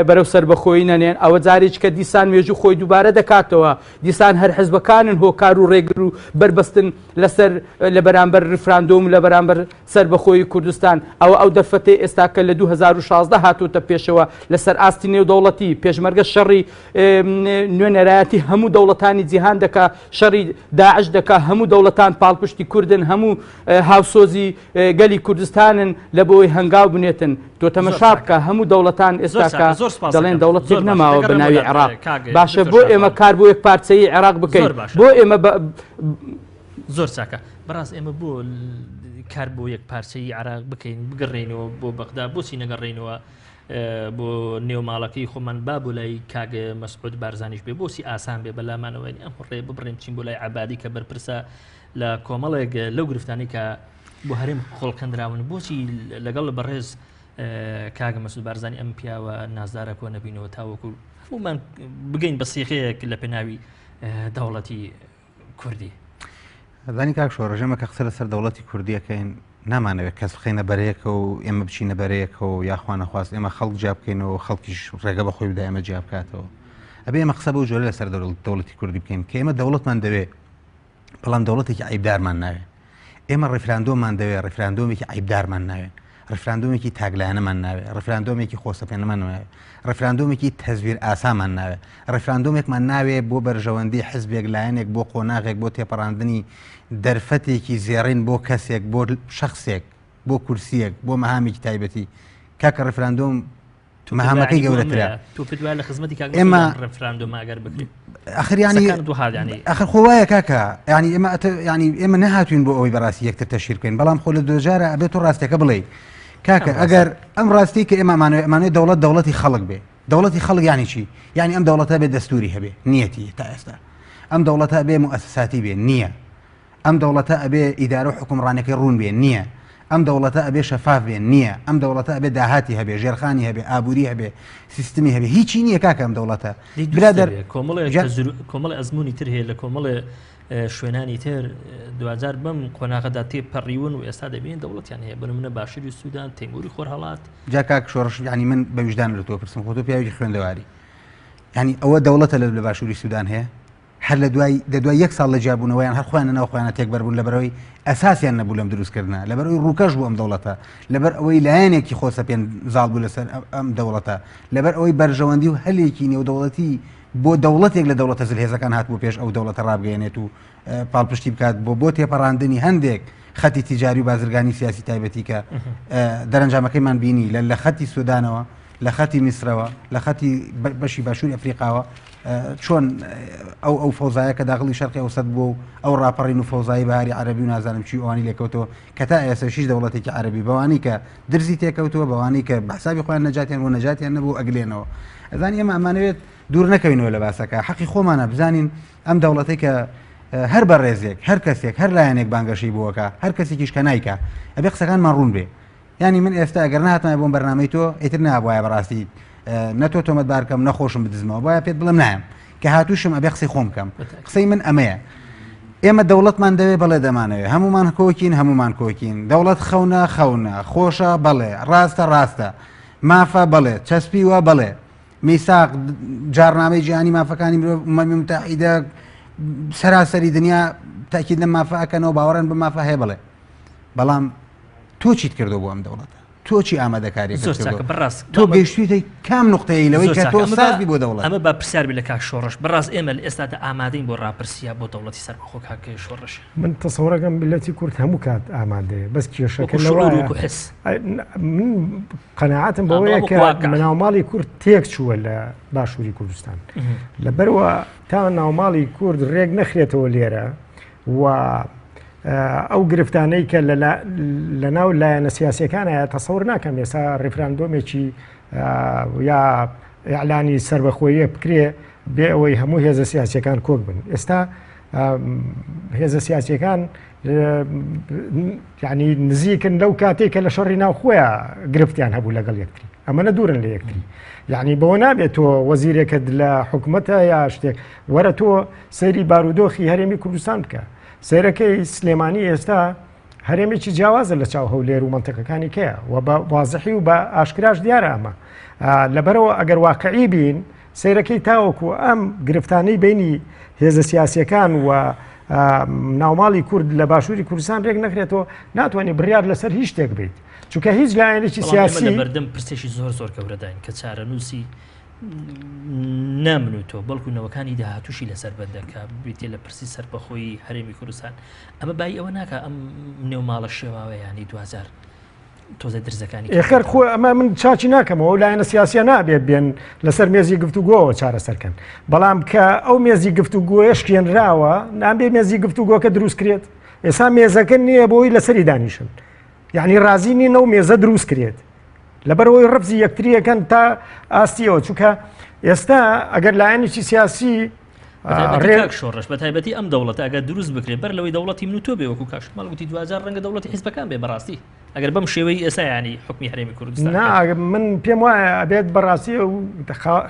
S4: بەرەو سربەخۆی نەنێن. ئەوە جارێک کە دیسان مێژوو خۆی دووبارە دەکاتەوە، دیسان هەر حزبەکانن هۆکار و ڕێگر و بربەستن لەسەر لە بەرامبەر ڕیفراندۆم لە بەرامبەر سربەخۆیی کوردستان. ئەو دەرفەتەی ئێستاکە لە 2016 هاتووتە پێشەوە لەسەر ئاستی نێودەوڵەتی پێشمەرگە شەڕی نوێنەرایەتی هەموو دەوڵەتانی جیهان دەکا، شەڕی داعش دەکا، هەموو دەوڵەتان پاڵپشتی کوردن، هەموو هاوسۆزی گەلی کوردستانن لە بۆی هەنگاو بنێتن. تۆ تەمەشا بکە هەموو دەوڵەتان ئێستاکە دەڵێن دەوڵەتێک نەماوە بە ناوی عێراق. باشە بۆ ئێمە کار بۆ یەک پارچەی عێراق بکەین، بۆ ئێمە
S1: زۆر چاکە. بەڕاست ئێمە بۆ کار بۆ یەک پارچەی عێراق بکەین، بگەڕێنەوە بۆ بەغدا، بۆچی نەگەڕێنەوە بۆ نێوماڵەکەی خۆمان با بۆ لای کاگ مەسعود بارزانیش بێ، بۆچی ئاسان بێ بەلامانەوەی ئەم ڕێ ببڕێن چین بۆ لای عەبادی کە بەرپرسە لە کۆمەڵێک لەو گرفتانی کە بۆ هەرێم خۆڵکەندراون، بۆچی لەگەڵ بەڕێز کاگە مەسعود بارزانی ئەم پیاوە نازدارە کۆ نەبینەوە تاوەکو هەمومان بگەین بە سیغەیەک لە پێناوی دەوڵەتی کوردی.
S2: زانی کاک شۆڕژەمە کە قسە لەسەر دەوڵەتی کوردیەکەین نامانەوێت کەس بخینە بەرەیەکە و ئێمە بچینە بەرەیەکە و یاخوا نەخواست ئێمە خەڵک جیاب بکەینەوە خەڵکیش ڕێگە بە خۆی بدا ئێمە جیاب بکاتەوە. ئەبێ ئێمە قسە بەو جۆرە لەسەر دەوڵەتی کوردی بکەین کە ئێمە دەوڵەتمان دەوێت بەڵام دەوڵەتێکی عیبدارمان ناوێت. ئێمە ڕێفراندۆممان دەوێت ڕێفراندۆمێکی عیبدارمان ناوێت، ڕێفراندۆمێکی تاگلایەنەمان ناوێت، ڕێفراندۆمێکی خۆسەپێنەمان ناوێت، ڕێفراندۆمێکی تەزویر ئاسامان ناوێت، ڕێفراندۆمێکمان ناوێت بۆ بەرژەوەندی حزبێک لایەنێک بۆ قۆناغێک بۆ تێپەڕاندنی دەرفەتێکی زێڕین بۆ کەسێک بۆ شخصێک بۆ کورسیەک بۆ مەهامێکی تایبەتی. کاکە ڕێفراندۆم مەهامەکەی گەورەترە.
S1: ئێمە ڕێفراندۆم ئەگەر بکرێت
S2: آخر يعني آخر خوايا كاكا يعني إما نهاتوين بو أوي براسي يكتر تشير كين بلام خول الدجارة أبيتو راستي قبلي كاكا أجر أم راستي كإما معناه دولتي خلق به دولتي خلق يعني شيء يعني أم دولتها بدستوري هبه نيتي تأستا أم دولتها بمؤسساتي به نية أم دولتها بإدارة حكم رانك يرون به نية أم دولتها أبي شفاف به نية أم دولتها أبي داهاتي هبي جرخاني هبي آبوري هبي سيستمي هبي هيك نية كاكا أم دولتها
S1: بلادر كومل أزموني ترهي لكومل شوێنانی تر 2000 بەم قۆناغەدا تێپەڕیون و ئێستا دەبین دەوڵەت یان هەیە بنمونە باشووری سوودان تەیموری خۆرهەڵات
S2: جا کاک شۆڕش یعنی من بە وجدان لە تۆ پرسم خۆ تۆ پیاوێکی خوێندەواری یعنی ئەوە دەوڵەتە لە باشووری سوودان هەیە هەر لە دوای یەک ساڵ لە جیابوونەوەیان هەر خۆیان ناو خۆیانە تێکبەر بوون لەبەرەوەی ئەساسیان نەبوو لەم دروستکردنا لەبەرەوەی ڕووکەش بوو ئەم دەوڵەتە لەبەر ئەوەی لایەنێکی خۆسەپێن زاڵ بوو لەسەر ئەم دەوڵەتە لەبەر ئەوەی بەرژەوەندی و هەلێکی نێودەوڵەتی بۆ دەوڵەتێک لە دەوڵەتە زلهێزەکان هات بۆ پێش ئەو دەوڵەتە ڕابگەێنێت و پاڵپشتی بکات بۆ تێپەڕاندنی هەندێک خەتی تیجاری و بازرگانی سیاسی تایبەتی کە دەرەنجامەکەیمان بینی لە خەتی سودانەوە لە خەتی میسرەوە لە خەتی بەشی باشووری ئەفریقاوە چۆن ئەو فەوزایە کە داخڵی شەرقی ئەوسەد بوو ئەو ڕاپەڕین و فەوزایی بەهاری عەرەبی و نازانم چی ئەوانی لێکەوتەوە کە تا ئێستا دەوڵەتێکی عەرەبی بەوانی کە درزی تێکەوتووە بەوانی کە بەحسابی خۆیان نەجاتیان بۆ نەجاتیان نەبوو ئەگلێنەوە ئەزانی ئێمە ئەمانەوێت دوور نەکەوینەوە لە باسەکە حەقی خۆمانە بزانین ئەم دەوڵەتەی کە هەر بەڕێزێک هەر کەسێک هەر لایەنێک بانگەشی بووەکە هەر کەسێکیش کە نایکە ئەبێ قسەکانمان ڕوون بێ ینی من ئێستا ئەگەر نهاتمە بۆم بەرنامەی تۆ ئیتر نابواە بەڕاستی نەتۆ تۆمەتبار بکەم نەخۆشم بدزمەوە باە پێت بڵم نایم کە هاتووشم ئەبێ قسەی خۆم بکەم قسەی من ئەمەیە ئێمە دەوڵەتمان دەوێ بەڵێ دەمانەوێ هەمومان کۆکین دەوڵەت خەونە خۆشە بەڵێ ڕاستە مافە بەڵێ چەسپیوە بەڵێ میساق جارنامەی جیهانی مافەکانی ئومەمی متحیدە سەراسەری دنیا تاکید لە مافە ئەکەنەوە باوەڕێن بە مافە هەیە بڵێ بەڵام تۆ چیت کردو بۆ ئەم دەوڵەتە تۆ چی ئامادەکاری تۆ گەیشتویتە کام نقطەیە لەوەی کە تۆ سازبی بۆ دەوڵەت
S1: ئەمە بە پرسیار بی لە کاک شۆڕش بەڕاست ئێمە لە ئێستادا ئامادەین بۆ ڕاپرسیە بۆ دەوڵەتی سەربەخۆ کاک شۆڕش
S3: من تەسەوڕەکەم ملەتی کورد هەموو کات ئامادەیە بەس کێشەکە لەوەیە من قەناعەتم بەوەیە کە ناوماڵی کورد تێک چووە لە باشووری کوردستان لەبەرەوە تا ناوماڵی کورد ڕێک نەخرێتەوە لێرە و ئەو گرفتانەی کە لە ناو لایەنە سیاسیەکانە تەسەوڕ ناکەم ئێستا ڕێفراندۆمێکی یا ئیعلانی سەربەخۆییە بکرێ بێ ئەوەی هەموو هێزە سیاسیەکان کۆک بن ئێستا هێزە سیاسیەکان یعنی نزیکن لەو کاتێک کە لە شەڕی ناوخۆیە گرفتیان هەبوو لەگەڵ یەکتری ئەمەنە دوورن لە یەکتری یعنی بەوە نابێت تۆ وەزیرێکت لە حکوومەتە یا شتێک وەرە تۆ سەیری بارودۆخی هەرێمی کوردستان بکە سیرەکەی سلێمانی ئێستا هەرێمێکی جیاوازە لە چاو هەولێر و منتەقەکانی کەیە و بە وازحی و بە ئاشکراش دیارە ئەمە لەبەرەوە ئەگەر واقعی بین سیرەکەی تاوەکو ئەم گرفتانەی بینی هێزە سیاسیەکان و ناوماڵی کورد لە باشووری کوردستان ڕێک نەخرێتەوە ناتوانێت بڕیار لەسەر هیچ شتێک بێت چونکە هیچ لایەنێکی سیاسی
S1: بەردەم پرسێکی زۆر گەورەداین کە چارەنووسی نامن و تۆ بەڵکوونەوەکانی داهاتوشی لەسەر بەردەکە بریتێ لە پرسی سەربەخۆی هەرێمی کوردستان ئەمە بای ئەوە ناکە ئەم نێوماڵە شێواوەیانی 2000 تۆزە درزەکانی
S3: ئێخەر خۆ ئەمە من چاچی ناکەمەوە لایەنە سیاسیە نابێت بێن لەسەر مێزی گفتوگۆەوە چارەسەرکەن بەڵام کە ئەو مێزی گفتوگۆیە شکێنراوە نابێ مێزی گفتوگۆکە دروست کرێت ئێستا مێزەکە نییە بۆی لەسەری دانیشن یعنی رازی نینە و مێزە دروست کرێت لەبەرەوەی ڕفزی یەکتریەکەن تا ئاستیەوە چونکە ئێستا ئەگەر لایەنێکی سیاسی
S1: شۆڕش بە تایبەتی ئەم دەوڵەت ئەگەر دروست بکرێت بەر لەوەی دەوڵەتی من و تۆ بێ وەکو کاش ماڵگوتی 2000 ڕەنگە دەوڵەتی حیزبەکان بێ بەڕاستی ئەگەر بەم شێوەی ئێستا ینی حکمی هەرێمی کوردستان
S3: من پێم وایە ئەبێت بەڕاستی و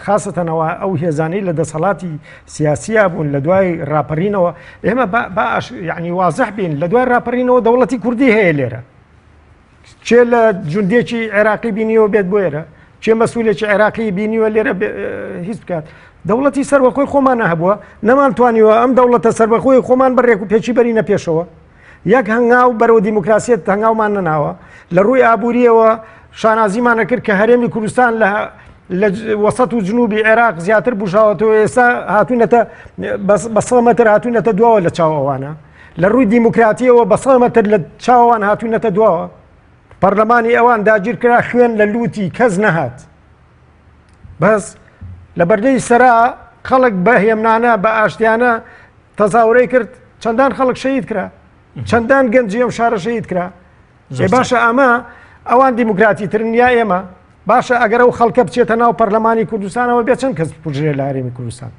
S3: خاستەنەوە ئەو هێزانەی لە دەسەڵاتی سیاسیە بوون لە دوای ڕاپەڕینەوە ئێمە باش یعنی وازح بین لە دوای ڕاپەڕینەوە دەوڵەتی کوردی هەیە لێرە چێ لە جوندێکی عێراقی بینیەوە بێت بۆێرە چێ مەسئولێکی عێراقی بینیوە لێرە هیچ بکات دەوڵەتی سەربەخۆی خۆمان هەبووە نەمانتوانیوە ئەم دەوڵەتە سەربەخۆی خۆمان بەڕێک و پێچی بەرینە پێشەوە یەک هەنگاو بەرەو دیموکراسیەت هەنگاومان نەناوە لە ڕووی ئابوووریەوە شانازیمانە کرد کە هەرێمی کوردستان لە وەسەد و جنوبی عێراق زیاتر بژاوەتەوە ئێستا هاتوونەتە بە 100 مەتر هاتوونەتە دواوە لە چاوەوانە لە ڕووی دیموکراتیەوە بە 100 مەتر لە چاوەوان هاتوونەتە دواوە پەرلەمانی ئەوان داگیر کرا خوێن لە لوتی کەس نەهات بەس لە بەردەی سەرا خەڵک بە هێمنانە بە ئاشتیانە تەزاوڕەی کرد چەندان خەڵک شەهید کرا چەندان گەنجی ئەم شارە شەهید کرا باشە ئەمە ئەوان دیموکراتی ترن یا ئێمە باشە ئەگەر ئەو خەڵکە بچێتە ناو پەرلەمانی کوردستانەوە بێت چەند کەس پوژێ لە هەرێمی کوردستان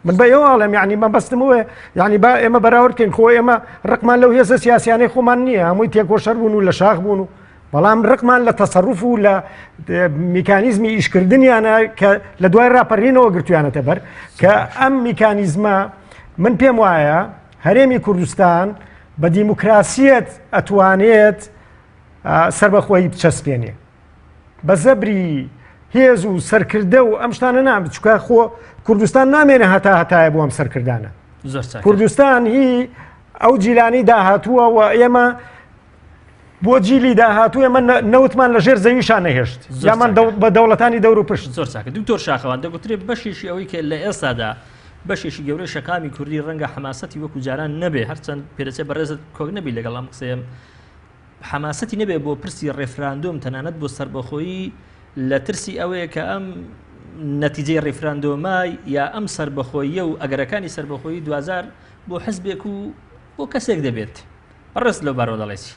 S3: من بە ئێوەڵێم یعنی مەبەستمەوە یعنی با ئێمە بەراوردکەین خۆ ئێمە ڕقمان لەو هێزە سیاسیانەی خۆمان نییە هەمووی تێکۆشەر بوون و لە شاخ بوون و بەڵام ڕقمان لە تەسەڕوف و لە میکانیزمی ئیشکردنیانە کە لە دوای ڕاپەڕینەوە گرتویانەتە بەر کە ئەم میکانیزمە من پێم وایە هەرێمی کوردستان بە دیموکراسیەت ئەتوانێت سەربەخۆی بچەسپێنێ بە زەبری هێز و سەرکردە و ئەم شتانە نام چکە خۆ کوردستان نامێنە هەتایە بۆ ئەم سەرکردانە کوردستان هی ئەو جیلانی داهاتووە و ئێمە بۆ جیلی داهاتوو ئێمە نەوتمان لە ژێر زەویشان نەهێشت یامان بە دەوڵەتانی دەور و پشت
S1: زۆر چاکە دکتۆر شاخەوان دەگوترێت بەشێکی ئەوەی کە لە ئێستادا بەشێکی گەورەی شەقامی کوردی ڕەنگە حماسەتی وەکو جاران نەبێ هەرچەند پێرەچێ بەڕێزت کۆک نەبی لەگەڵ ئەم قسەیەم حماسەتی نەبێ بۆ پرسی ڕێفراندۆم تەنانەت بۆ سەربەخۆیی لە ترسی ئەوەیە کە ئەم نەتیجەی ڕێفراندۆمای یا ئەم سەربەخۆیە و ئەگەرەکانی سەربەخۆیی دوازار بۆ حزبێک و بۆ کەسێک دەبێت ڕست لەو بارەوە دەڵێسی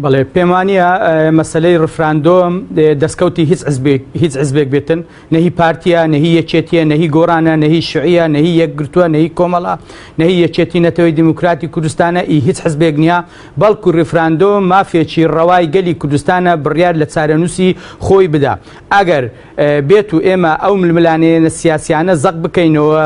S4: بەڵێ پێم وانییە مەسلەی ڕفراندۆم دەستکەوتی هیچ حزبێک بێتن نەهی پارتیە نەهی یەکێتیە نەهی گۆڕانە نەهی شعیە نەهی یەکگرتووە نەهی کۆمەڵە نەهی یەکێتی نەتەوەی دیموکراتی کوردستانە هیچ حزبێک نییە بەڵکو ڕفراندۆم مافێکی ڕەوای گەلی کوردستانە بڕیار لە چارەنووسی خۆی بدا ئەگەر بێت و ئێمە ئەو ململانێنە سیاسیانە زەق بکەینەوە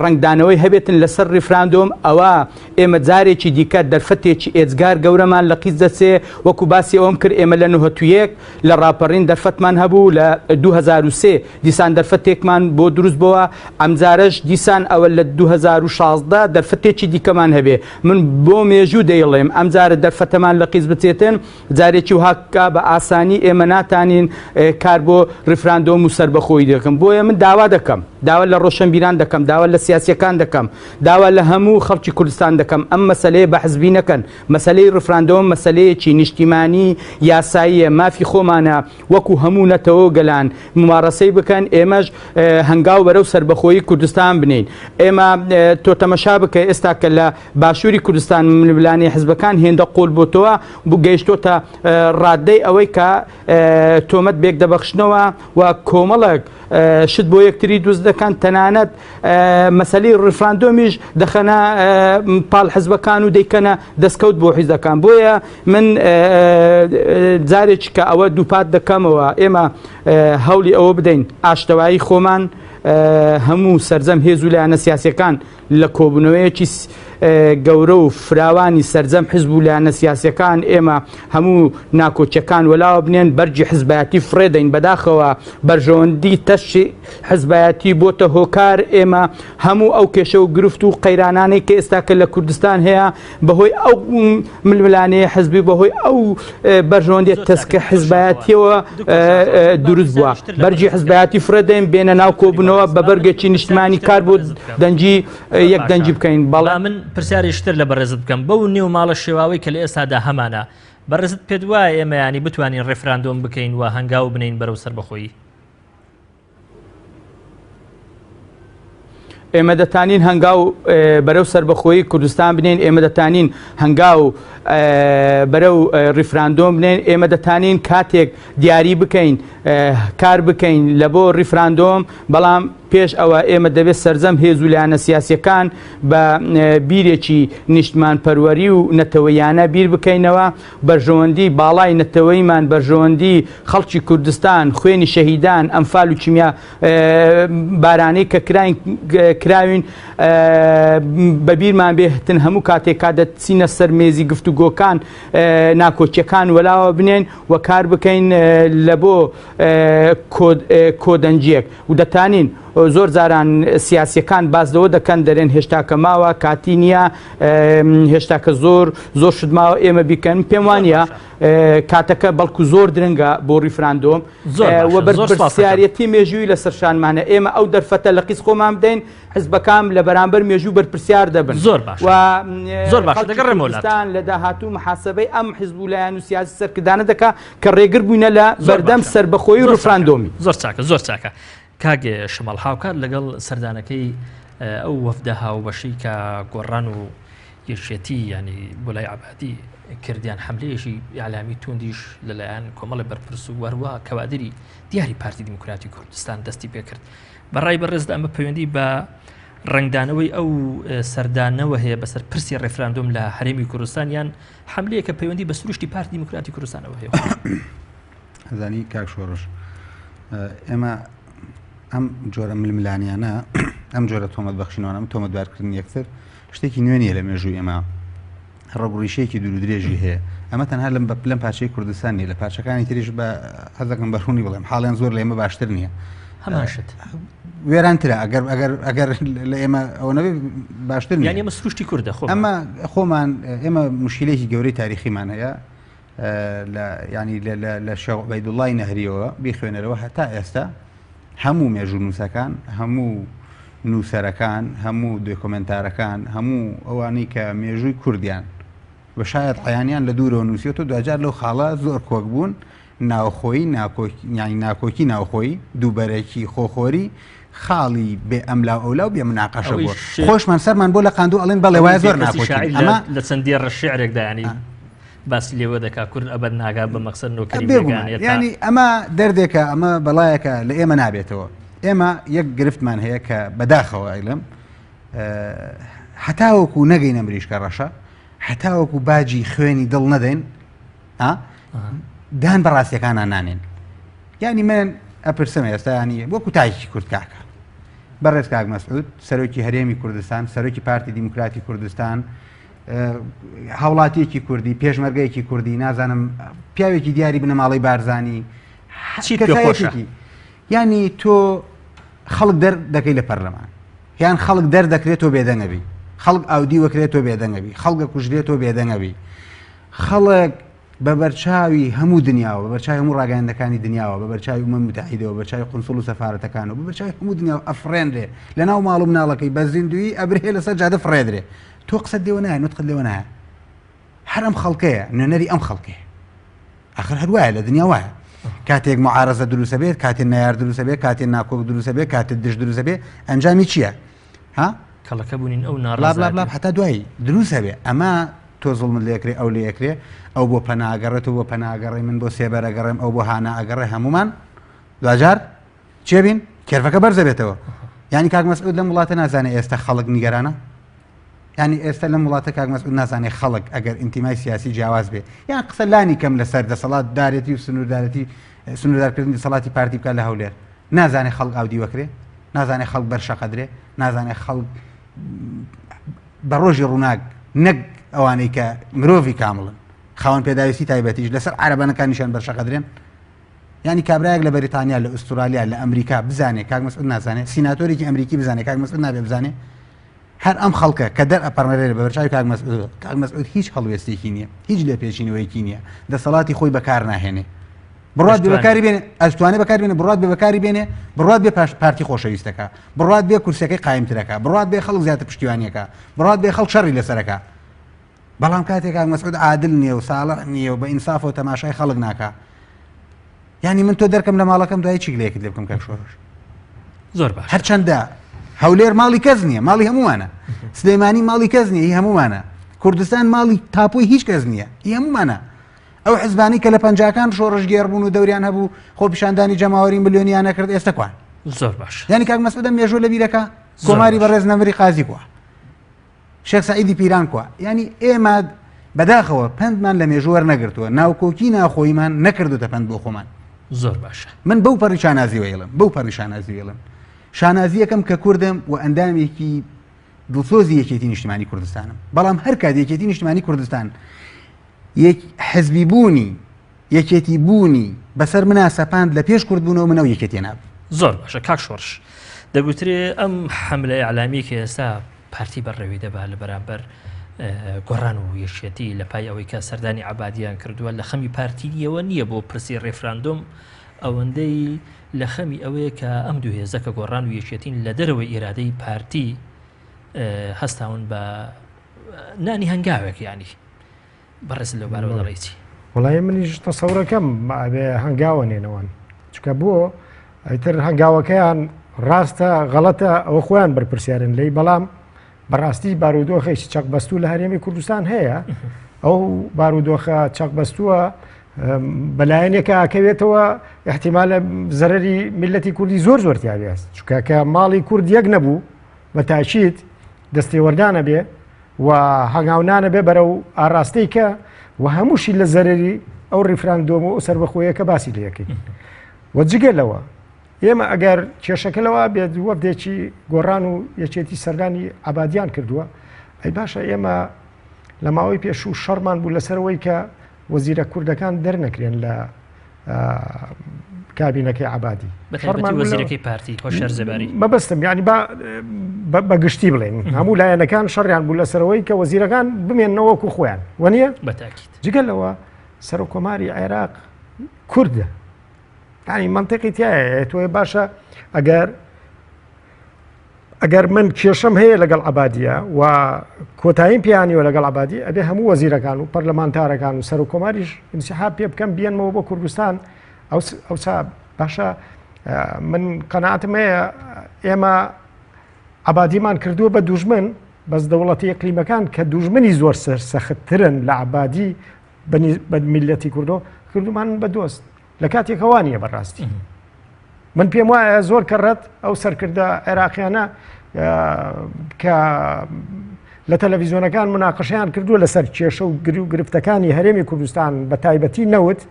S4: ڕنگدانەوەی هەبێتن لەسەر ڕفراندۆم ئەوە ئێمە جارێکی دیکە دەرفەتێکی ئێجگار گەورەمان لە قیز دەچێ وەکو باسی ئەوم کرد ئێمە لە 1991 لە ڕاپەڕین دەرفەتمان هەبوو لە 2023 دیسان دەرفەتێکمان بۆ دروست بووە ئەمجارەش دیسان ئەوە لە 2016 دەرفەتێکی دیکەمان هەبێ من بۆ مێژوو دەیڵێم ئەمجارە دەرفەتەمان لە قیز بچێتن جارێکی وهاکە بە ئاسانی ئێمە ناتانین کار بۆ ڕفراندۆم و سەربەخۆی دەکەم بۆیە من داوا دەکەم داوا لە ڕۆشنبیران دەکەم داوا لە سیاسیەکان دەکەم داوا لە هەموو خەڵکی کوردستان دەکەم ئەم مەسەلەیە بە حزبی نەکەن مەسەلەی ڕفراندۆم مەسەلەیەکی نیشتیمانی یاساییە مافی خۆمانە وەکو هەموو نەتەوە گەلان ممارەسەی بکەن ئێمەش هەنگاو بەرەو سەربەخۆیی کوردستان بنین ئێمە تۆ تەمەشا بکە ئێستا کە لە باشووری کوردستان ململانێ حزبەکان هێندە قۆڵ بۆتەوە بوو گەیشتۆتە ڕادەی ئەوەی کە تۆمەت بێک دەبەخشنەوە و کۆمەڵک شت بۆ یەکتری دروست دەکەن تەنانەت مەسەلەی ڕفراندۆمیش دەخەنە پاڵ حزبەکان و دەیکەنە دەستکەوت بۆ حیزەکان بۆیە من جارێکی کە ئەوە دووپات دەکەمەوە ئێمە هەولی ئەوە بدەین ئاشتەوایی خۆمان هەموو سەرجەم هێز و لایەنە سیاسیەکان لە کۆبوونەوەیەکی گەورە و فراوانی سەرجەم حزب و لایەنە سیاسیەکان ئێمە هەموو ناکۆچیەکان وەلاوە بنێن بەرجی حزبایەتی فڕێدەین بەداخەوە بەرژەوەندی تەشی حزبایەتی بۆتە هۆکار ئێمە هەموو ئەو کێشە و گرفت و قەیرانانەی کە ئێستا کە لە کوردستان هەیە بەهۆی ئەو ململانەیە حزبی بەهۆی ئەو بەرژەوەندی تەسکە حزبایەتیەوە دروست بووە بەرجی حزبایەتی فڕێدەین بێنە ناو کۆبوونەوە بە بەرگێکی نیشتیمانی کار بۆ دەنجی یەک دەنجی بکەین
S1: بەڵام من پرسیاریشتر لە بەڕێزت بکەم بەو نێو ماڵە شێواوەی کە لە ئێستادا هەمانە بەڕێزت پێت وایە ئێمە ینی بتوانین ڕێفراندۆم بکەین و هەنگاو بنین بەرەو سەربەخۆیی
S4: ئێمە دەتانین هەنگاو بەرەو سەربەخۆیی کوردستان بنین ئێمە دەتانین هەنگاو بەرەو ڕیفراندۆم بنین ئێمە دەتانین کاتێک دیاری بکەین کار بکەین لە بۆ ڕیفراندۆم بەڵام پێش ئەوە ئێمە دەبێت سەرجەم هێز و لایەنە سیاسیەکان بە بیرێکی نیشتمان پەروەری و نەتەوەیانە بیر بکەینەوە بەرژەوەندی باڵای نەتەوەیمان بەرژەوەندی خەڵکی کوردستان خوێنی شەهیدان ئەمفال و چیمیا بارانەی کە کراوین بەبیرمان بێتن هەموو کاتێک کادەچینە سەر مێزی گفتوگۆکان ناکۆچیەکان وەلاوە بنێن و کار بکەین لە بۆ کۆدەنجیەک و دەتانین زۆر جاران سیاسیەکان بازەوە دەکەن دەرێن هێشتا کە ماوە کاتی نییە هێشتا کە زۆر شتماوە ئێمە بیکەن پێم وانە کاتەکە بەڵکو زۆر درنگە بۆ ریفراندۆم و بەرپرسیارەتی مێژووی لەسەر شانمانە ئێمە ئەو دەرفەتە لە قیس خۆمان بدەین حزبەکان لە بەرامبەر مێژوو بەرپرسیار دەبن
S1: زۆر باش زۆر باش
S4: دەگەڕێمەوەلاتان لە داهاتوو محاسبەی ئەم حیزب و لایەن و سیاسی سەرکردانە دەکا کە ڕێگر بووینە لە بەردەم سربەخۆیی و ریفراندۆمی
S1: زۆر چاکە زۆر چاکە کاگێ شمەڵ هاوکات لەگەڵ سەردانەکەی ئەو وەفدە هاوبەشی کە گۆڕان و یەکێتی ینی بۆ لای عەبادی کردیان حملەیەشی ئیعلامی توندیش لەلایەن کۆمەڵی بەرپرس و وەروە کەوادری دیاری پارتی دیموکراتی کوردستان دەستی پێکرد بەڕای بەڕێزدا ئەمە پەیوەندی بە ڕنگدانەوەی ئەو سەردانەوە هەیە بەسەر پرسی ڕێفراندۆم لە هەرێمی کوردستان یان حملەیە کە پەیوەندی بە سروشتی پارتی دیموکراتی کوردستانەوە هەیە
S2: هەزانی کاک شۆڕش ئێمە ئەم جۆرە ململانیانە ئەم جۆرە تۆمەت بەخشینەوە تۆمەتبارکردن یەکتر شتێکی نوێ نیە لە مێژووی ئێمە ڕەگوڕیشەیەکی دوور و درێژی هەیە ئەمە تەنها لەم پارچەی کوردستان نیە لە پارچەکانی تریش بە هەزەکەم بەڕوونی بڵێم حاڵیان زۆر لە ئێمە باشتر نییە
S1: هەماشت
S2: وێرانترە ئەگەر لە ئێمە ئەو نەبێ باشتر نیە
S1: ئێمە سروشتی کوردە
S2: ئەمە خۆمان ئێمە مشکلێکی گەورەی تاریخیمان هەیە ینی لە شێخ عوبەیدوڵڵای نەهریەوە بیخوێنەرەوە هەتا ئێستا هەموو مێژوو نووسەکان هەموو نووسەرەکان هەموو دۆکۆمنتارەکان هەموو ئەوانەی کە مێژووی کوردیان بە شاید عیانیان لە دوورەوە نووسێتەوە دوجار لەو خاڵە زۆر کۆک بوون ناوخۆی ناکۆکی ناوخۆی دووبەرێکی خۆخۆری خاڵی بێ ئەملا ئەولا و بێ مناقەشە بووە خۆشمان سەرمان بۆ لە قاندوو ئەڵێن بەڵێ وایە زۆر ناکۆکی ئەمە
S1: لە چەندی ڕەشعرێکدا ینی باسی لێوە دەکا کورد ئەبەت ناگا بە مەقسەد نۆکەری
S2: ینی ئەمە دەردێکە ئەمە بەڵایەکە لە ئێمە نابێتەوە ئێمە یەک گرفتمان هەیە کە بەداخەوە ئەیلم هەتاوەکو نەگەینە مریشکە ڕەشە هەتاوەکو باجی خوێنی دڵ نەدەین دان بەڕاستیەکانان نانێن ینی من ئەپرسمە ئێستا ینی وەکو تایکی کورد کاکە بەڕێز کاک مەسعود سەرۆکی هەرێمی کوردستان سەرۆکی پارتی دیموکراتی کوردستان هاوڵاتیەکی کوردی پێشمەرگەیەکی کوردی نازانم پیاوێکی دیاری بنەماڵی بارزانی ینی تۆ خەڵک دەکەی لە پەرلەمان یان خەڵک دەردەکرێت تۆ بێدەنگەبی خەڵک ئاودی وەکرێت تۆ بێدەنگەبی خەڵکە کوژرێت تۆ بێدەنگەبی خەڵک بە بەرچاوی هەموو دنیاوە بە بەرچاوی هەموو ڕاگەیاندەکانی دنیاوە بە بەرچاوی ئومەم متحیدەوە بە بەرچاوی قونسڵ و سەفارەتەکانەوە بە بەرچاوی هەموو دنیا ئەفرێنرێ لە ناو ماڵ و مناڵەکەی بە زیندوی ئەبرهێ لەسەر جادە فڕێدرێ تۆ قسەت لێوە نایە نوتقت لێوە نایە هەر ئەم خەڵکەیە نوێنەری ئەم خەڵکەیە ئاخر هەر وایە لە دنیا وایە کاتێک معارەزە دروسە بێت کاتێک نایار دروسە بێت کاتێک ناکۆک دروسە بێت کاتێک دژ دروسە بێت ئەنجامی چییە
S1: کەڵەکە بوونین ئەو
S2: ناڕڵاب هەتا دوایی دروسە بێ ئەمە تۆ زڵمت لێکرێ ئەو لەیەکرێ ئەو بۆ پەناگەڕێت و بۆ پەناگەڕی من بۆ سێبەرەگەڕێم ئەو بۆ هانا ئەگەڕێ هەمومان دوجار چێبین کێرفەکە بەرزە بێتەوە ینی کاک مەسعود لەم وڵاتە نازانێت ئێستا خەڵک نیگەرانە ینی ئێستا لەم وڵاتە کاک مەسعود نازانێت خەڵک ئەگەر ئینتیمای سیاسی جیاواز بێ یان قسە لانی کەم لەسەر دەسەڵات دارێتی و سنووردارکردنی دەسەڵاتی پارتی بکات لە هەولێر نازانێت خەڵک ئاودی وەکرێ نازانێت خەڵک بەرشەقەدرێ نازانێت خەڵک بە ڕۆژی ڕووناک نەک ئەوانەی کە مرۆڤی کامڵن خاوەن پێداویستی تایبەتیش لەسەر عەرەبانەکانیشان بەرشەقەدرێن ینی کابرایەک لە بەریتانیا لە ئوسترالیا لە ئەمریکا بزانێ کاک مەسعود نازانێت سیناتۆرێکی ئەمریکی بزانێت کاک مەسعود نابێ بزانێ هەر ئەم خەڵکە کە دەرئەپەڕێنێ بە بەرچاوی کاک مەسعود هیچ هەڵوێستێکی نییە هیچ لێ پێچینەوەیکی نییە دەسەڵاتی خۆی بەکار ناهێنێ بڕات بێ بەکاری بێنێ ئەتوانێ بەکار بێنێ بڕات بێ بەکاری بێنێ بڕات بێ پارتی خۆشەویستەکە بڕات بێ کورسەکەی قایمترەکە بڕات بێ خەڵک زیاتر پشتیوانیەکە بڕات بێ خەڵک شەڕی لەسەرەکە بەڵام کاتێک کاک مەسعود عادل نییە و ساڵح نییە و بە ئینساف و تەماشای خەڵک ناکا ینی من تۆ دەرکەم لە ماڵەکەم دوای چی لێکت لێ بکەم کاک شۆڕش
S1: زۆر باش
S2: هەرچەندە هەولێر ماڵی کەس نییە ماڵی هەمووانە سلێمانی ماڵی کەس نییە هی هەموومانە کوردستان ماڵی تاپۆی هیچ کەس نییە هی هەموومانە ئەو حزبانی کە لە پەنجاکان شۆڕژ گێڕبوون و دەوریان هەبوو خۆ پیشاندانی جەماوەری ملیۆنیانە کرد ئێستا کوان
S1: زۆر باش
S2: یعنی کاک مەسعودە مێژوو لە بیرەکە کۆماری بەڕێز نەڤری قازی کووە شێخ سعیدی پیران کووە ینی ئێمە بەداخەوە پندمان لە مێژوەر نەگرتووە ناوکۆکی ناخۆیمان نەکردوتە پند بۆ خۆمان
S1: زۆر باشە
S2: من بەو پەڕی شانازی وێڵم بەو پەڕی شانازی وێڵم شانازیەکەم کە کوردم و ئەندامێکی دڵسۆزی یەکێتی نیشتیمانی کوردستانم بەڵام هەر کات یەکێتی نیشتیمانی کوردستان حزبی بوونی یەکێتی بوونی بەسەر منە سەپاند لە پێش کوردبوونەوە منەوە یەکێتی ناب
S1: زۆر باشە کاک شۆڕش دەگوترێ ئەم حملە ئەعلامی کە ئێستا پارتی بەڕێوی دەبا لە بەرامبەر گۆڕان و یەشێتی لە پای ئەوەی کە سەردانی عەبادیان کردووە لە خەمی پارتیەوە نییە بۆ پرسی ڕێفراندۆم ئەوەندەی لە خەمی ئەوەیە کە ئەم دوو هێزەکە گۆڕان و یەشێتین لە دەرەوەی ئێرادەی پارتی هەستاون بە نانی هەنگاوێک ینی بەڕێز لەوبارەوە دەڵێیتی
S3: وڵای منیش تەسەورەکەم هەنگاوە نێنەوەن چکە بۆ ئەیتر هەنگاوەکەیان ڕاستە غەڵەتە ئەوە خۆیان بەرپرسیارن لێی بەڵام بەڕاستی بارودۆخێکی چەقبەستوو لە هەرێمی کوردستان هەیە ئەو بارودۆخە چەقبەستووە بەلایەنێکە ئاکەوێتەوە احتیمالە زەرەری میلەتی کوردی زۆر زۆرتیاوێت چکە کە ماڵی کورد یەک نەبوو بە تاکید دەستێوەردانە بێ و هەنگاونانە بێ بەرەو ئاراستەی کە و هەمووشی لە زەرری ئەو ڕیفراندۆم و سەربەخۆیەکە باسی لەکەی وەجگەلەوە ئێمە ئەگەر کێشەکەلەوە بێت وەفدێکی گۆڕان و یەکێتی سەردانی عەبادیان کردووە ئەی باشە ئێمە لە ماوەی پێشوو شەڕمان بوو لەسەرەوەی کە وەزیرە کوردەکان دەرنەکرێن لە کابینەکەی عەبادی
S1: وەزیرەکەی پارتی هۆشیار زێباری
S3: مەبەستم ینی بەگشتی بڵێن هەموو لایەنەکان شەڕیان بوو لەسەرەوەی کە وەزیرەکان بمێننەوەکو خۆیان وەنیە
S1: بەتاکید
S3: جگەلەوە سەرۆکۆماری عێراق کوردە ینی منطقی تایە تۆی باشە ئەگەر من کێشەم هەیە لەگەڵ عەبادیە و کۆتاییم پیانیوە لەگەڵ عەبادی ئەبێ هەموو وەزیرەکان و پەرلەمانتارەکان و سەرۆکۆماریش انسحاب پێ بکەم بێنمەوە بۆ کوردستان ئەوسا باشە من قەناعەتم هەیە ئێمە عەبادیمان کردووە بە دوژمن بەس دەوڵەتی ئیقلیمەکان کە دوژمنی زۆر سەختترن لە عەبادی بە میلەتی کوردۆ کردومان بە دۆست لە کاتێکەوە نیە بەڕاستی من پێم وایە زۆر کەڕەت ئەو سەرکردە عێراقیانە کە لە تەلەڤیزیۆنەکان مناقەشەیان کردووە لەسەر کێشە و گرفتەکانی هەرێمی کوردستان بە تایبەتی نەوت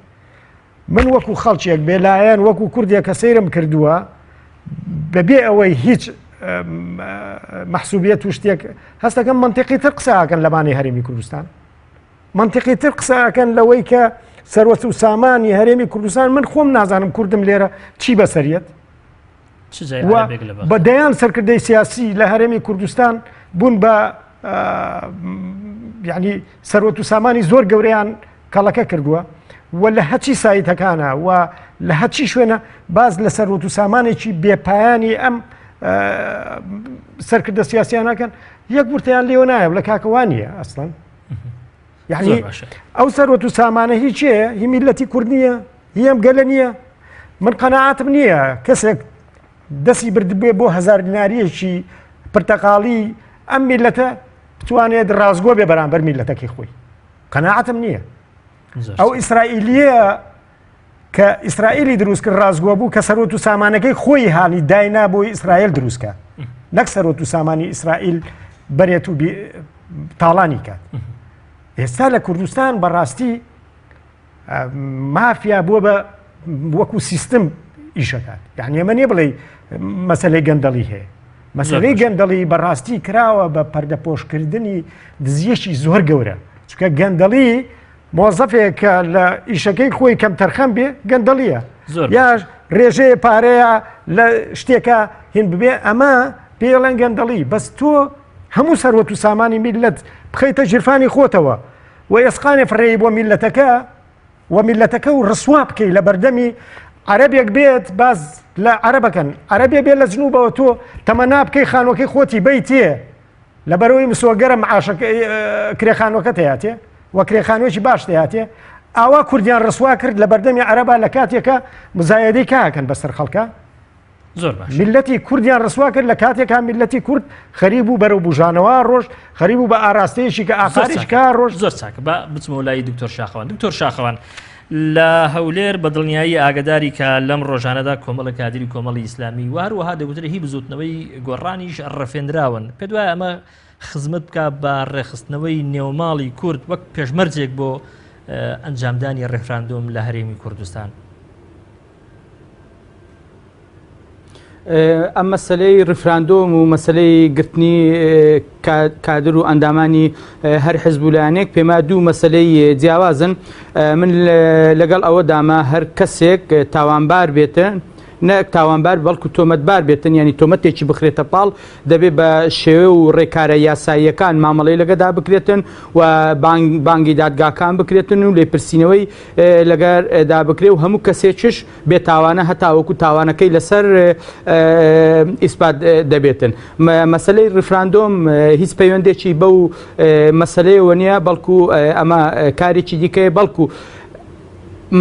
S3: من وەکو خەڵکێک بێلایەن وەکو کوردێک کە سەیرم کردووە بەبێ ئەوەی هیچ مەحسوبیەت و شتێک هەستەکەم منطقی تر قسەکەن لەبانی هەرێمی کوردستان منطقی تر قسەکەن لەوەی کە سەروەت و سامانی هەرێمی کوردستان من خۆم نازانم کوردم لێرە چی بەسەریەت بە دەیان سەرکردەی سیاسی لە هەرێمی کوردستان بوون بە ینی سەروەت و سامانی زۆر گەورەیان کەڵەکە کردووە و لە هەچی سایتەکانە و لە هەچی شوێنە باز لە سەروەت و سامانێکی بێپایانی ئەم سەرکردە سیاسیانەکەن یەک ورتیان لێوە نایە لە کاکەوانیە ئەسڵەن یعنی ئەو سەروەت و سامانە هیچیە هی میلەتی کورد نییە هیم گەلە نییە من قەناعەتم نییە کەسێک دەستی بردبێ بۆ هەزار دیناریەکی پرتەقاڵی ئەم میلەتە بتوانێت ڕازگۆ بێ بەرامبەر میلەتەکەی خۆی قەناعەتم نییە ئەو ئیسرائیلیە کە ئیسرائیلی دروست کرد ڕازگۆ بوو کە سەروەت و سامانەکەی خۆی هاانی داینا بۆی ئیسرائیل دروستکە نەک سەروەت و سامانی ئیسرائیل بەرێت و تاڵانی کات ئێستا لە کوردستان بەڕاستی مافیا بووە بە وەکو سیستم ئیشەکات یعنی ئەمە نییە بڵێ مەسەلەی گەندەڵی هەیە مەسەلەی گەندەڵی بەڕاستی کراوە بە پەردەپۆشکردنی دزیەکی زۆر گەورە چکە گەندەڵی مۆزەفێک کە لە ئیشەکەی خۆی کەم تەرخەم بێ گەندەڵیە یا ڕێژەیە پارەیە لە شتێکە هین ببێ ئەمە پێڵەن گەندەڵی بەس تۆ هەموو سەروەت و سامانی میلەت بخەیتە ژیرفانی خۆتەوە و ئێسقانێ فڕێی بۆ میلەتەکە و میلەتەکە و ڕسوا بکەی لە بەردەمی عەرەبێک بێت باز لە عەرەبەکەن عەرەبێ بێت لە جنوبەوە تۆ تەمەنا بکەی خانوەکەی خۆتی بیتێ لە بەرەوەی مسۆگەرە کرێخانوەکەت هەیەتێ و کرێخانوێکی باش دەهاتێ ئاوا کوردیان ڕسوا کرد لە بەردەمی عەرەبا لە کاتێکە مزایەدەی کاکەن بەسەر خەڵکە
S1: زۆر باش
S3: میلەتی کوردیان ڕسوا کرد لە کاتێکا میلەتی کورد خەریب بوو بەرەو بژانەوە ڕۆژ خەریب بوو بە ئاراستەیەکی کە ئافارش کا ڕۆژ
S1: زۆر چاکە بە بچمەوە لای دکتۆر شاخەوان دکتۆر شاخەوان لە هەولێر بە دڵنیایی ئاگداری کە لەم ڕۆژانەدا کۆمەڵە کادری کۆمەڵی ئیسلامی و هەروەها دەگوترێت هی بزوتنەوەی گۆڕانیش ڕەفێنراون پێ دوایە ئەمە خزمەت بکە بە ڕێخستنەوەی نێوماڵی کورد وەک پێشمەرجێک بۆ ئەنجامدانی ڕێفراندۆم لە هەرێمی کوردستان.
S4: ئەم مەسلەی ڕفراندۆم و مەسلەی گرتنی کادر و ئەندامانی هەر حیزبولایەنێک پێما دوو مەسلەی جیاوازن. من لەگەڵ ئەوە داما هەر کەسێک تاوانبار بێتە نەک تاوانبار بەڵکو تۆمەتبار بێتن ینی تۆمەتێکی بخرێتە پاڵ دەبێت بە شێوە و ڕێکارە یاساییەکان مامەڵەی لەگەدا بکرێتن و بانگی دادگاکان بکرێتن و لێپرسینەوەی لەگەردا بکرێ و هەموو کەسێکیش بێتاوانە هەتاوەکو تاوانەکەی لەسەر ئیسپات دەبێتن. مەسلەی ڕفراندۆم هیچ پەیوەندێکی بەو مەسلەیەوە نییە بەڵکو ئەمە کارێکی دیکەیە بەڵکو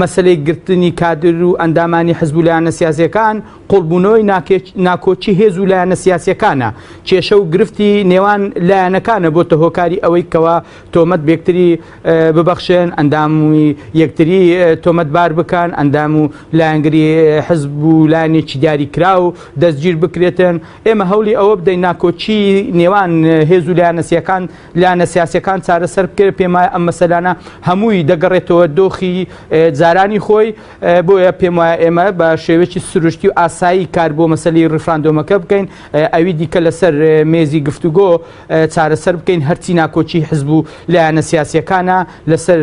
S4: مەسلەی گرتنی کادر و ئەندامانی حزب و لایەنە سیاسیەکان قوڵبوونەوەی ناکۆچی هێز و لایەنە سیاسیەکانە کێشە و گرفتی نێوان لایەنەکانە بۆتە هۆکاری ئەوەی کەوا تۆمەت بێکتری ببەخشێن ئەندامی یەکتری تۆمەتبار بکەن ئەندام و لایەنگری حزب و لایەنێکی دیاری کرا و دەستگیر بکرێتن. ئێمە هەولی ئەوە بدەین ناکۆچی نێوان هێز و لایەنە سیاسیەکان چارەسەر بکرێت. پێم وایە ئەم مەسەلانە هەمووی دەگەڕێتەوە دۆخی جارانی خۆی بۆیە پێم وایە ئێمە بە شێوەیەکی سروشتی و ئاسایی کار بۆ مەسەلەی ڕفراندۆمەکە بکەین ئەوی دیکە لەسەر مێزی گفتوگۆ چارەسەر بکەین هەرچی ناکۆچی حزب و لایەنە سیاسیەکانە لەسەر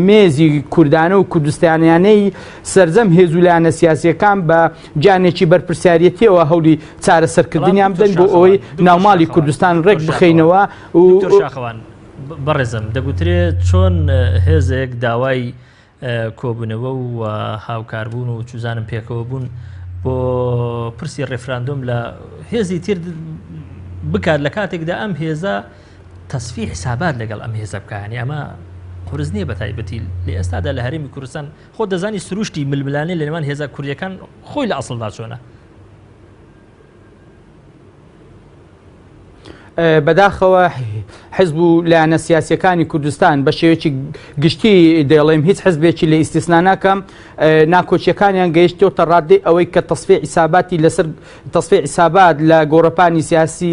S4: مێزی کوردانە و کوردستانیانەی سەرجەم هێز و لایەنە سیاسیەکان بە جانێکی بەرپرسیارەتیەوە هەولی چارەسەرکردنیان بدەن بۆ ئەوەی ناوماڵی کوردستان ڕێک بخەینەوە. و
S1: بەڕێزم دەگوترێت چۆن هێزێک داوای کۆبوونەوە و هاوکاربوون و چوزانم پێکەوە بوون بۆ پرسی ڕێفراندۆم لە هێزی تر بکات لە کاتێکدا ئەم هێزە تەسفی حسابات لەگەڵ ئەم هێزە بکانی ئەمە قورس نییە بە تایبەتی لە ئێستادا لە هەرێمی کوردستان خۆ دەزانی سروشتی ململانەی لە نێوان هێزە کوردیەکان خۆی لە ئەسڵدا چۆنە.
S4: بەداخەوە حزب و لایەنە سیاسیەکانی کوردستان بە شێوەیەکی گشتی دەڵێم هیچ حزبێکی لە ئیسtisna ناکەم ناکۆچیەکانیان گەیشتۆتە ڕادەی ئەوەی کە تەسفی حیساباتی لەسەر تەسفی حیسابات لە گۆڕەپانی سیاسی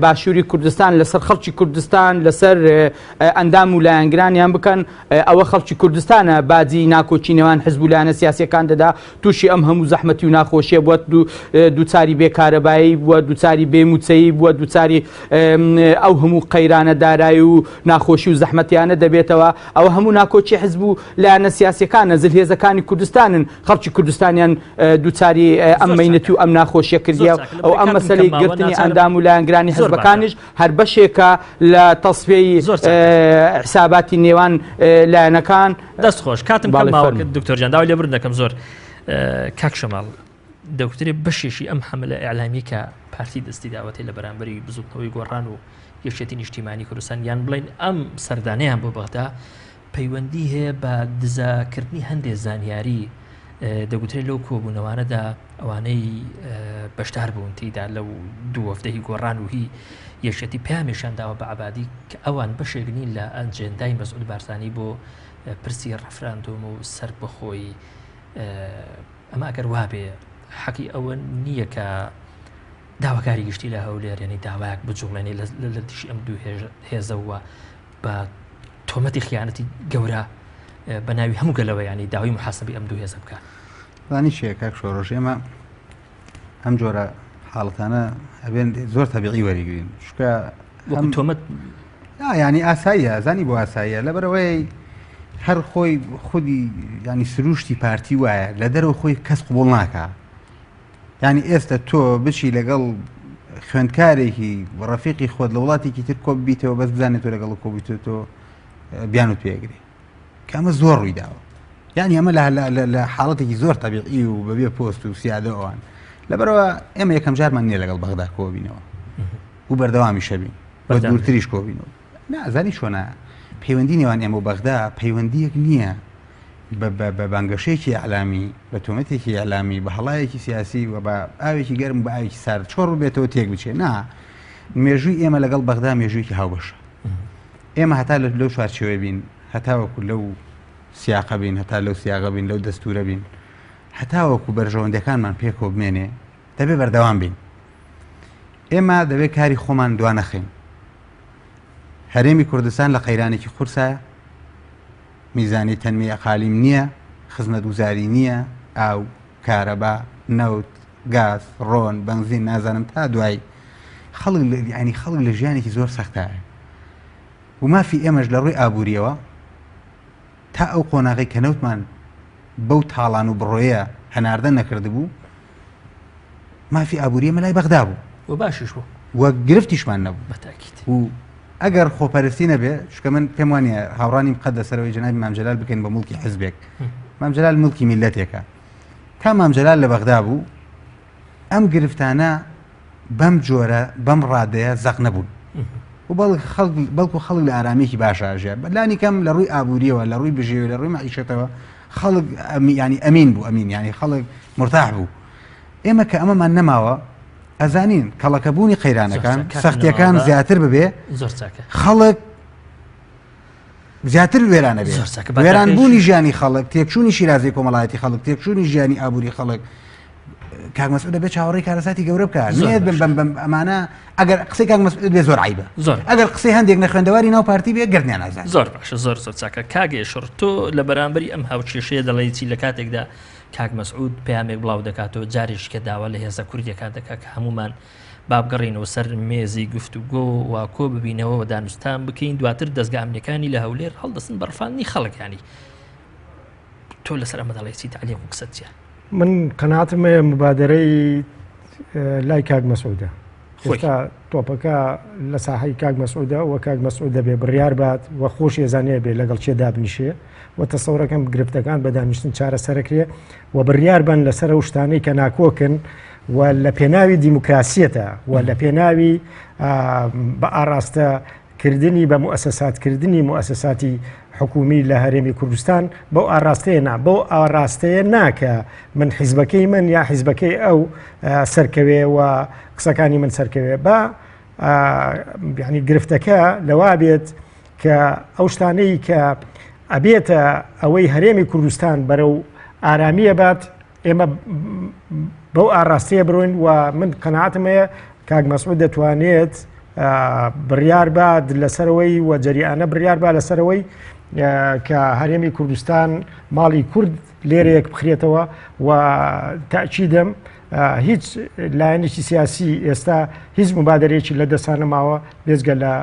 S4: باشووری کوردستان لەسەر خەڵکی کوردستان لەسەر ئەندام و لایەنگرانیان بکەن. ئەوە خەڵکی کوردستانە باجی ناکۆچی نێوان حزب و لایەنە سیاسیەکان دەدا تووشی ئەم هەموو زەحمەتی و ناخۆشیە بووە دووچاری بێکارەبایی بووە دووچاری بێموچەیی بووە دووچاری ئەو هەموو قەیرانە دارایی و ناخۆشی و زەحمەتیانە دەبێتەوە. ئەوە هەموو ناکۆچی حزب و لایەنە سیاسیەکانە زلهێزەکانی کوردستانن خەڵکی کوردستانیان دووچاری ئەم مەینەتی و ئەم ناخۆشیە کردیە ئەو ئەم مەسەلەی گرتنی ئەندام و لایەنگرانی حزبەکانیش هەر بەشێکە لە تەسفی حساباتی نێوان لایەنەکان.
S1: دەست خۆش کاتم دکتۆر جان داوای لێبرن دەکەم زۆر کاک شەماڵ دەوترێت بەشێشی ئەم حملە ئیعلامی کە پارتی دەستی داوەتی لە بەرامبەری بزوتنەوەی گۆڕان و یەکێتی نیشتیمانی کوردستان یان بڵین ئەم سەردانەیان بۆ بەغدا پەیوەندی هەیە بە دزاکردنی هەندێک زانیاری دەگوترێت لەو کۆبوونەوانەدا ئەوانەی بەشدار بوون تیدا لەو دوو وەفدەی گۆڕان و هی یەکێتی پامیشان داوە بە عەبادی کە ئەوان بەشێکنین لە ئەنجێندای مەسعود بارزانی بۆ پرسی ڕەفراندۆم و سەر بەخۆی ئەمە ئەگەر وابێ حەقی ئەوە نییە کە داواکاری گشتی لە هەولێر ینی داوایەک بجوڵێنی لە دشی ئەم دوو هێزەوە بە تۆمەتی خیانەتی گەورە بە ناوی هەموو گەلەوە ینی داوای محاسبی ئەم دوو هێزە بکە.
S2: زانی شێ کاک شۆڕۆژ ئێمە ئەم جۆرە حاڵەتانە ئەبێن زۆر تەبیعی وەریگرین شکە
S1: تۆمەت
S2: ینی ئاساییە زانی بۆ ئاساییە لەبەرەوەی هەر خۆی خودی ینی سروشتی پارتی وایە لە دەرەوە خۆی کەس قبوڵ ناکە. ینی ئێستا تۆ بچی لەگەڵ خوێندکارێکی ڕەفیقی خۆت لە وڵاتێکی تر کۆ ببیتەوە بەس بزانێت تۆ لەگەڵ کۆبیتۆ تۆ بیان و پێگری کە ئەمە زۆر ڕووی داوە. یعنی ئەمە لە حاڵەتێکی زۆر تەبیعی و بەبێ پۆست و سیادە ئەوان لەبەرەوە ئێمە یەکەم جارمان نییە لەگەڵ بەغدا کۆبینەوە و بەردەوامی شەبین بە دوورتریش کۆبینەوە نازانی چۆنە پەیوەندی نێوان ئێمە و بەغدا پەیوەندیەک نییە بە بانگەشەیەکی ئەعلامی بە تۆمەتێکی ئەعلامی بە هەڵایەکی سیاسی و بە ئاوێکی گەرم بە ئاوێکی سارد چۆڕ بێتەوە تێک بچێت نا مێژووی ئێمە لەگەڵ بەغدا مێژوویکی هاوبەشە. ئێمە هەتا لەو چوارچێوە بین هەتاوەکو لەو سیاقە بین هەتا لەو سیاقە بین لەو دەستورە بین هەتاوەکو بەرژەوەندەکانمان پێکەوە بمێنێ دەبێ بەردەوام بین ئێمە دەبێت کاری خۆمان دوانەخین هەرێمی کوردستان لە قەیرانێکی قورسە میزانی تەنمی ئەقالیم نییە خزمەت گوزاری نییە ئاو کارەبا نەوت گاز ڕۆن بەنزین نازانم تا دوای خەڵک لە ژیانێکی زۆر سەختایە و مافی ئێمەش لە ڕووی ئابوووریەوە تا ئەو قۆناغی کە نەوتمان بەو تاڵان و بڕۆیە هەناردە نەکردبوو مافی ئابوووریە مەلای بەغدا بوو
S1: و باشیش بوو
S2: وە گرفتیشمان نەبوو
S1: بەتاکید
S2: و ئەگەر خۆپەرستی نەبێ شکە من پێم وانە هاوڕانی بقەت لەسەرەوەی جەنابی مامجەلال بکەین بە موڵکی حزبێک مامجەلال مڵکی میلەتێکە تا مامجەلال لە بەغدا بوو ئەم گرفتانە بەم جۆرە بەم ڕادەیە زەق نەبوون و بەڵکو خەڵک لە ئارامێکی باشژێ بەلانی کەم لە ڕووی ئابوووریەوە لە ڕووی بژێوە لە ڕووی مەعیشەتەوە خەڵک ینی ئەمین بوو ئەمین ینی خەڵک مرتاح بوو ئێمە کە ئەمەمان نەماوە ئەزانین کەڵەکەبوونی قەیرانەکان سەختیەکان زیاتر ببێ خەڵک زیاتر وێرانە بێ وێرانبوونی ژیانی خەڵک تێکچوونی شیرازی کۆمەڵایەتی خەڵک تێکچوونی ژیانی ئابووری خەڵک کاک مەسعود دەبێت چاوەڕێی کارەساتی گەورە بکە نێت بم ئەمانە ئەگەر قسەی کاک مەسعود بێ زۆر عیبە ئەگەر قسەی هەندێک نەخوێندەواری ناو پارتی بێ گردنیان نازان
S1: زۆر باشە زۆر چاکە کاگێشڕ تۆ لە بەرامبەری ئەم هاوچێشەیە دەڵێی چی لە کاتێکدا کاک مەسعود پەیامێک بڵاو دەکاتەوە جاریش کە داوا لە هێزە کوردیەکان دەکات کە هەمومان بابگەڕینەوە سەر مێزی گفتوگۆ و کۆ ببینەوە دانوستان بکەین دواتر دەستگامنەکانی لە هەولێر هەڵدەستن بەرفانی خەڵکانی تۆ لەسەر ئەمە دەڵێی چی تعلیق و قسەت چییە؟
S3: من قەناعتم مبادرەی لای کاک مەسعودە ئێستا تۆپەکە لە ساحەی کاک مەسعودە و کاک مەسعود دەبێ بڕیار بات و خۆش ێزانەیە بێ لەگەڵ چێ دابنیشێ و تەسەوڕەکەم گرفتەکان بە دانیشتن چارەسەرەکرێ و بڕیار بن لەسەر ئەو شتانەی کە ناکۆکن و لە پێناوی دیموکراسیەتە و لە پێناوی بە ئاراستەکردنی بە موسەساتکردنی موسەساتی حکومی لە هەرێمی کوردستان بەو ئاراستەیە بەو ئاراستەیە ناکە من حیزبەکەی من یا حیزبەکەی ئەو سەرکەوێ و قسەکانی من سەرکەوێ بە یعنی گرفتەکە لەوا بێت کە ئەو شتانەی کە ئەبێتە ئەوەی هەرێمی کوردستان بەرەو ئارامیە بات ئێمە بەو ئاراستەیە بڕۆین و من قەناعەتمەیە کاک مەسعود دەتوانێت بڕیار بات لەسەرەوەی و جەریانە بڕیار با لەسەرەوەی کە هەرێمی کوردستان ماڵی کورد لێرەیەک بخرێتەوە و تاکیدم هیچ لایەنێکی سیاسی ئێستا هیچ مبادرەیەکی لە دەستانە ماوە بێزگە لە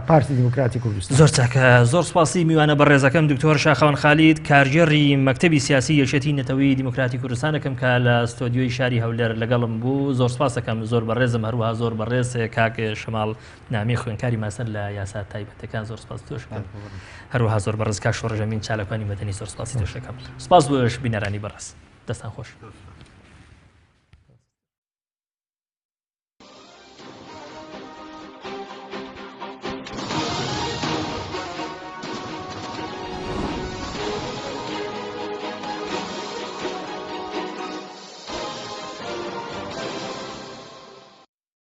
S3: پارتی دیموکراتی کوردستان.
S1: زۆر چاکە زۆر سپاسی میوانە بە ڕێزەکەم دکتۆر شاخەوان خالید کارژێڕی مەکتەبی سیاسی یەکێتی نەتەوەی دیموکراتی کوردستانەکەم کە لە ستۆدیۆی شاری هەولێر لەگەڵم بوو زۆر سپاسەکەم زۆر بەڕێزم هەروەها زۆر بەڕێز کاک شەماڵ نامی خوێنکاری ماسەر لە یاسا تایبەتەکان زۆر سپاس تۆشەکەم هەروەها زۆر بەڕێز کاک شۆڕژەمین چالەکانی مەدەنی زۆر سپاسی تۆشەکەم سپاس بۆش بینەرانی بەڕێز دەستان خۆش.